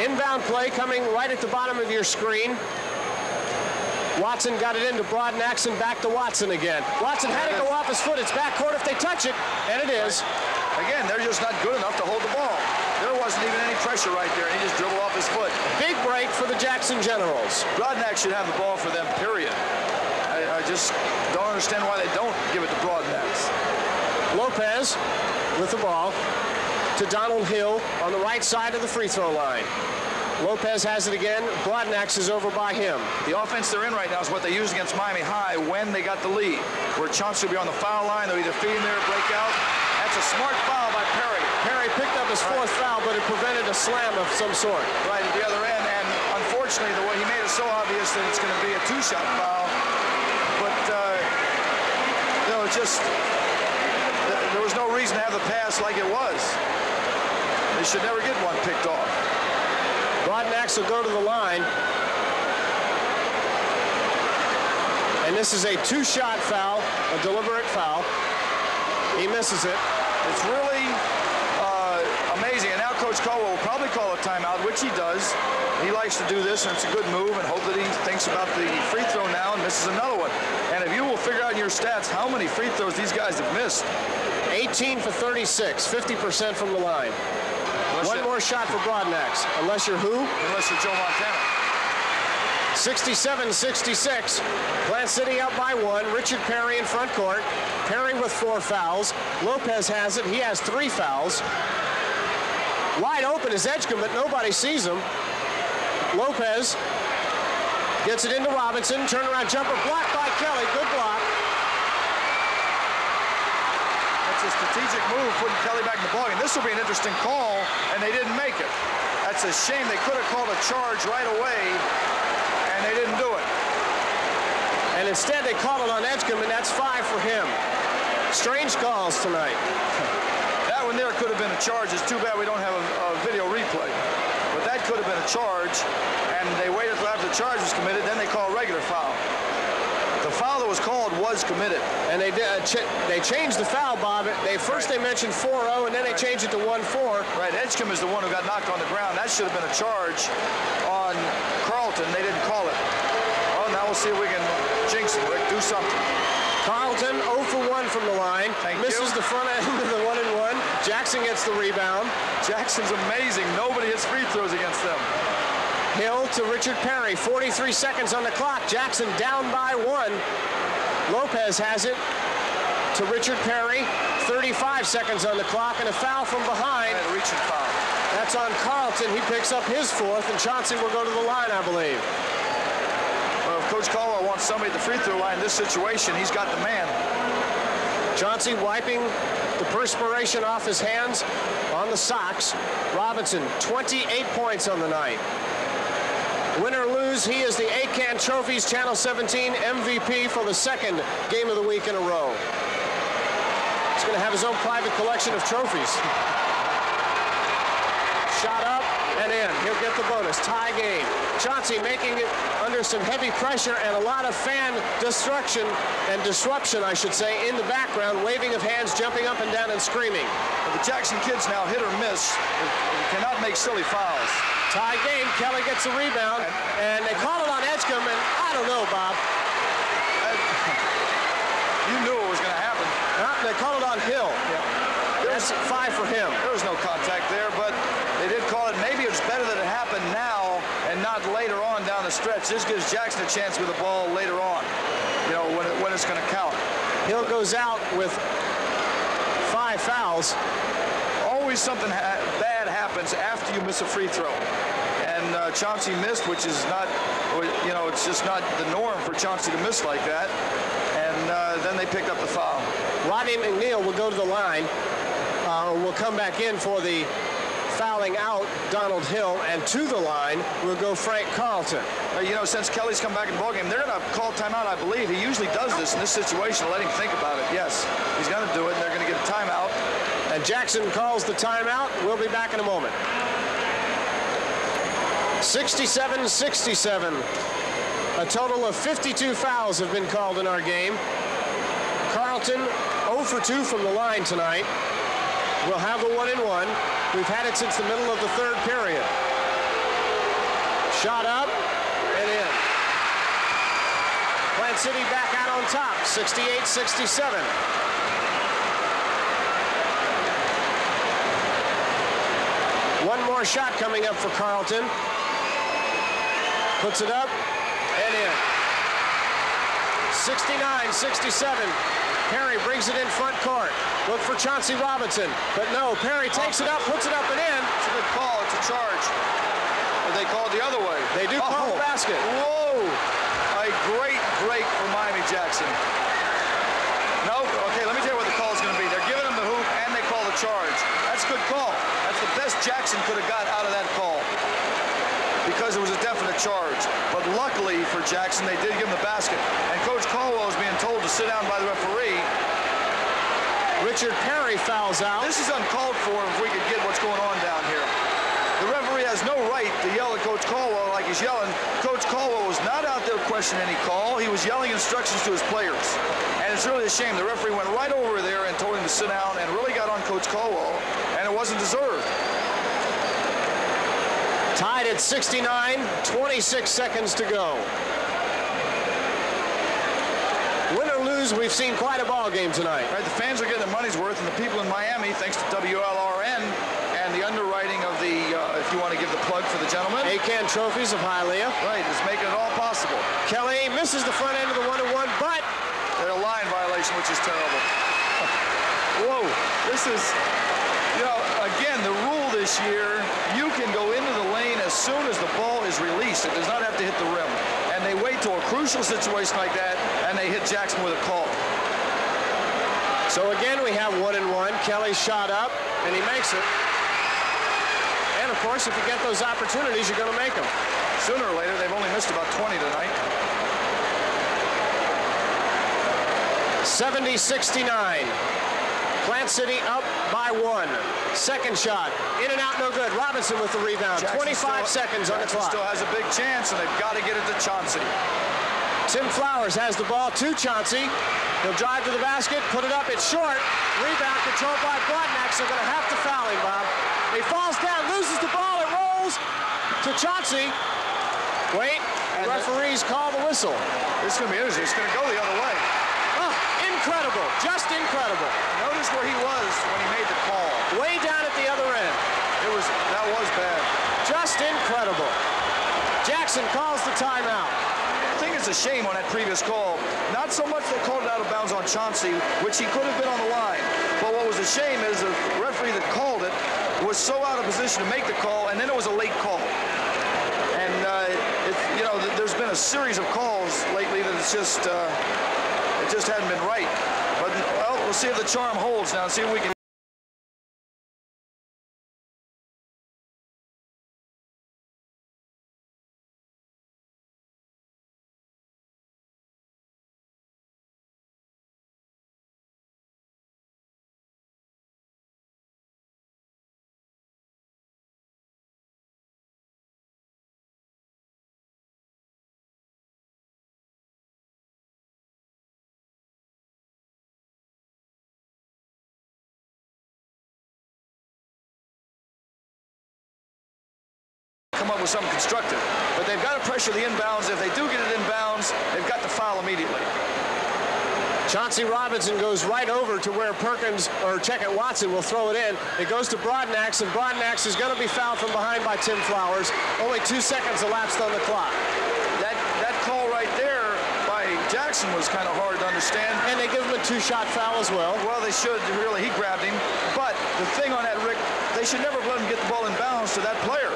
Inbound play coming right at the bottom of your screen. Watson got it into Broadnax and back to Watson again. Watson had it go off his foot. It's backcourt if they touch it, and it is. Again, they're just not good enough to hold the ball. There wasn't even any pressure right there, and he just dribbled off his foot. Big break for the Jackson Generals. Broadnax should have the ball for them, period. I just don't understand why they don't give it to Broadnax. Lopez with the ball to Donald Hill on the right side of the free throw line. Lopez has it again. Broadnax is over by him. The offense they're in right now is what they used against Miami High when they got the lead, where Chauncey will be on the foul line. They'll either feed him there or break out. That's a smart foul by Perry. Perry picked up his fourth foul, but it prevented a slam of some sort. Right at the other end, and unfortunately, the way he made it so obvious that it's going to be a two-shot foul. But, you know, there was no reason to have the pass like it was. They should never get one picked off. Broadnax will go to the line. And this is a two-shot foul, a deliberate foul. He misses it. It's really amazing. And now Coach Caldwell will probably call a timeout, which he does. He likes to do this, and it's a good move, and hope that he thinks about the free throw now and misses another one. And if you will figure out in your stats how many free throws these guys have missed. 18 for 36, 50% from the line. One more shot for Broadnax, unless you're who? Unless you're Joe Montana. 67-66. Plant City up by one. Richard Perry in front court. Perry with 4 fouls. Lopez has it. He has 3 fouls. Wide open is Edgecombe, but nobody sees him. Lopez gets it into Robinson. Turnaround jumper blocked by Kelly. Good block. That's a strategic move, putting Kelly back in the ballgame. This will be an interesting call, and they didn't make it. That's a shame. They could have called a charge right away, and they didn't do it. And instead they call it on Edgecombe, and that's 5 for him. Strange calls tonight. That one there could have been a charge. It's too bad we don't have a video replay. But that could have been a charge, and they waited until after the charge was committed, then they call a regular foul. The foul that was called was committed. And they changed the foul, Bob. First they mentioned 4-0, and then they changed it to 1-4. Right, Edgecombe is the one who got knocked on the ground. That should have been a charge on Carlton. They didn't call it. Well, now we'll see if we can jinx it, Rick. Do something. Carlton 0 for 1 from the line. Misses the front end of the 1-and-1. Jackson gets the rebound. Jackson's amazing. Nobody hits free throws against them. Hill to Richard Perry. 43 seconds on the clock. Jackson down by 1. Lopez has it to Richard Perry. 35 seconds on the clock, and a foul from behind. And a reaching foul. That's on Carlton. He picks up his 4th, and Chauncey will go to the line, I believe. Well, if Coach Caldwell wants somebody at the free throw line in this situation, he's got the man. Chauncey wiping the perspiration off his hands on the socks. Robinson, 28 points on the night. Win or lose, he is the ACAN Trophies Channel 17 MVP for the 2nd game of the week in a row. He's going to have his own private collection of trophies. Shot up and in. He'll get the bonus. Tie game. Chauncey making it under some heavy pressure and a lot of fan destruction and disruption, I should say, in the background, waving of hands, jumping up and down and screaming. Well, the Jackson kids now hit or miss. They cannot make silly fouls. Tie game. Kelly gets the rebound, and they call it on Edgecombe, and I don't know, Bob. You knew it was going to happen. They call it on Hill. Yeah. That's 5 for him. There was no contact there, but they did call it. Maybe it's better that it happened now and not later on down the stretch. This gives Jackson a chance with the ball later on, you know, when it's going to count. Hill goes out with 5 fouls. Always something bad happens after you miss a free throw. And Chauncey missed, which is not, you know, it's just not the norm for Chauncey to miss like that. And then they picked up the foul. Rodney McNeil will go to the line. Will come back in for the fouling out Donald Hill, and to the line will go Frank Carlton. You know, since Kelly's come back in the ballgame, they're going to call timeout, I believe. He usually does this in this situation to let him think about it. Yes, he's going to do it, and they're going to get a timeout. And Jackson calls the timeout. We'll be back in a moment. 67-67. A total of 52 fouls have been called in our game. Carlton 0 for 2 from the line tonight. We'll have the 1-and-1. We've had it since the middle of the 3rd period. Shot up and in. Plant City back out on top, 68-67. One more shot coming up for Carlton. Puts it up and in. 69-67. Perry brings it in front court. Look for Chauncey Robinson. But no, Perry takes it up, puts it up and in. It's a good call. It's a charge. But they call it the other way. They do call the basket. Whoa! A great break for Miami Jackson. No? Okay, let me tell you what the call is going to be. They're giving him the hoop and they call the charge. That's That's a good call. That's the best Jackson could have got out of that call, because it was a definite charge. But luckily for Jackson, they did give him the basket. And Coach Caldwell is being told to sit down by the referee. Richard Perry fouls out. This is uncalled for if we could get what's going on down here. The referee has no right to yell at Coach Caldwell like he's yelling. Coach Caldwell was not out there questioning any call. He was yelling instructions to his players. And it's really a shame. The referee went right over there and told him to sit down and really got on Coach Caldwell, and it wasn't deserved. Tied at 69, 26 seconds to go. Win or lose, we've seen quite a ball game tonight. Right, the fans are getting their money's worth, and the people in Miami, thanks to WLRN and the underwriting of the, if you want to give the plug for the gentlemen, ACAN Trophies of Hialeah. Right, it's making it all possible. Kelly misses the front end of the 1-1, but they're a line violation, which is terrible. Whoa, this is, you know, again, the rule this year, you can go into the lane as soon as the ball is released. It does not have to hit the rim. And they wait till a crucial situation like that, and they hit Jackson with a call. So again, we have 1-1. Kelly's shot up, and he makes it. And of course, if you get those opportunities, you're going to make them. Sooner or later, they've only missed about 20 tonight. 70-69. Plant City up by 1. Second shot, in and out, no good. Robinson with the rebound. Jackson 25 seconds on the clock. Still has a big chance, and they've got to get it to Chauncey. Tim Flowers has the ball to Chauncey. He'll drive to the basket, put it up, it's short. Rebound controlled by Broadnax. They're going to have to foul him, Bob. He falls down, loses the ball, it rolls to Chauncey. Wait, and referees call the whistle. This is going to be interesting. It's going to go the other way. Oh, incredible, just incredible. Notice where he was when he made the call. Way down at the other end. That was bad. Just incredible. Jackson calls the timeout. I think it's a shame on that previous call. Not so much they called it out of bounds on Chauncey, which he could have been on the line. But what was a shame is the referee that called it was so out of position to make the call, and then it was a late call. And, you know, there's been a series of calls lately that it's just, it just hadn't been right. But, well, we'll see if the charm holds now and see if we can. Come up with something constructive. But they've got to pressure the inbounds. If they do get it inbounds, they've got to foul immediately. Chauncey Robinson goes right over to where Perkins or Checkett Watson will throw it in. It goes to Broadnax, and Broadnax is going to be fouled from behind by Tim Flowers. Only 2 seconds elapsed on the clock. That call right there by Jackson was kind of hard to understand. And they give him a 2-shot foul as well. Well, they should, really. He grabbed him. But the thing on that, Rick, they should never let him get the ball in bounds to that player.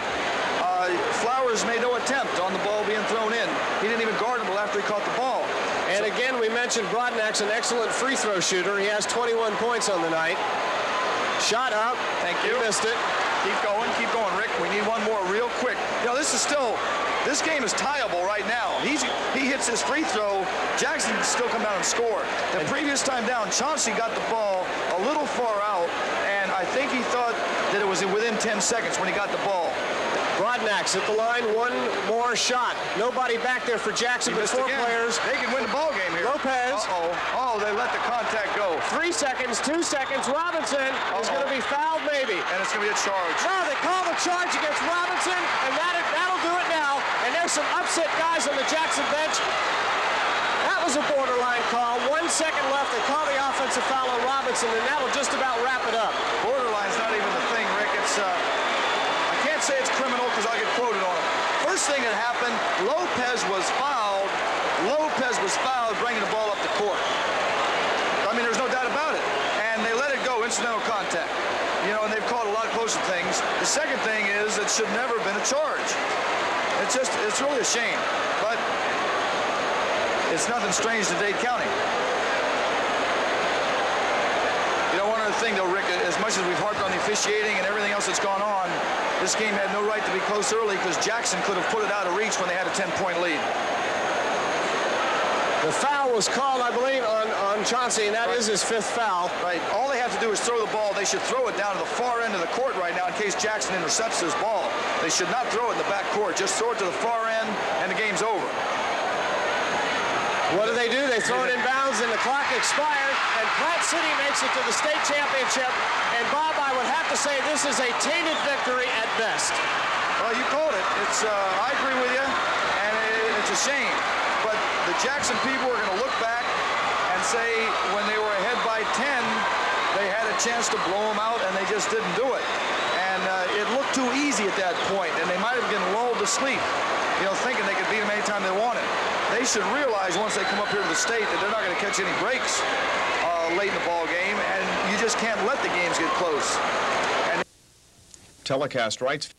Flowers made no attempt on the ball being thrown in. He didn't even guard him after he caught the ball. And again, we mentioned Broadnax, an excellent free throw shooter. He has 21 points on the night. Shot up. Thank you. He missed it. Keep going, Rick. We need one more real quick. You know, this game is tieable right now. He hits his free throw. Jackson can still come down and score. The previous time down, Chauncey got the ball a little far out, and I think he thought that it was within 10 seconds when he got the ball. Broadnax at the line, one more shot. Nobody back there for Jackson, but 4 players. They can win the ball game here. Lopez. Oh, they let the contact go. 3 seconds, 2 seconds. Robinson is going to be fouled, maybe. And it's going to be a charge. No, they call the charge against Robinson, and that'll do it now. And there's some upset guys on the Jackson bench. That was a borderline call. 1 second left. They call the offensive foul on Robinson, and that'll just about wrap it up. Borderline's not even the thing, Rick. It's I can't say it's criminal because I'll get quoted on it. First thing that happened, Lopez was fouled. Lopez was fouled bringing the ball up the court. I mean, there's no doubt about it. And they let it go, incidental contact. You know, and they've called a lot closer things. The second thing is it should never have been a charge. It's really a shame. But it's nothing strange to Dade County. You know, one of the other thing, though, Rick, as much as we've harped on the officiating and everything else that's gone on, this game had no right to be close early because Jackson could have put it out of reach when they had a 10-point lead. The foul was called, I believe, on Chauncey, and that is his 5th foul. Right. All they have to do is throw the ball. They should throw it down to the far end of the court right now in case Jackson intercepts his ball. They should not throw it in the back court. Just throw it to the far end, and the game's over. What do? They throw it in bounds, and the clock expired, and Platte City makes it to the state championship. And, Bob, I would have to say this is a tainted victory at best. Well, you called it. I agree with you, and it's a shame. But the Jackson people are going to look back and say when they were ahead by 10, they had a chance to blow them out, and they just didn't do it. And it looked too easy at that point, and they might have been lulled to sleep, thinking they could beat them anytime they wanted. They should realize once they come up here to the state that they're not going to catch any breaks late in the ball game, and you just can't let the games get close. And telecast rights.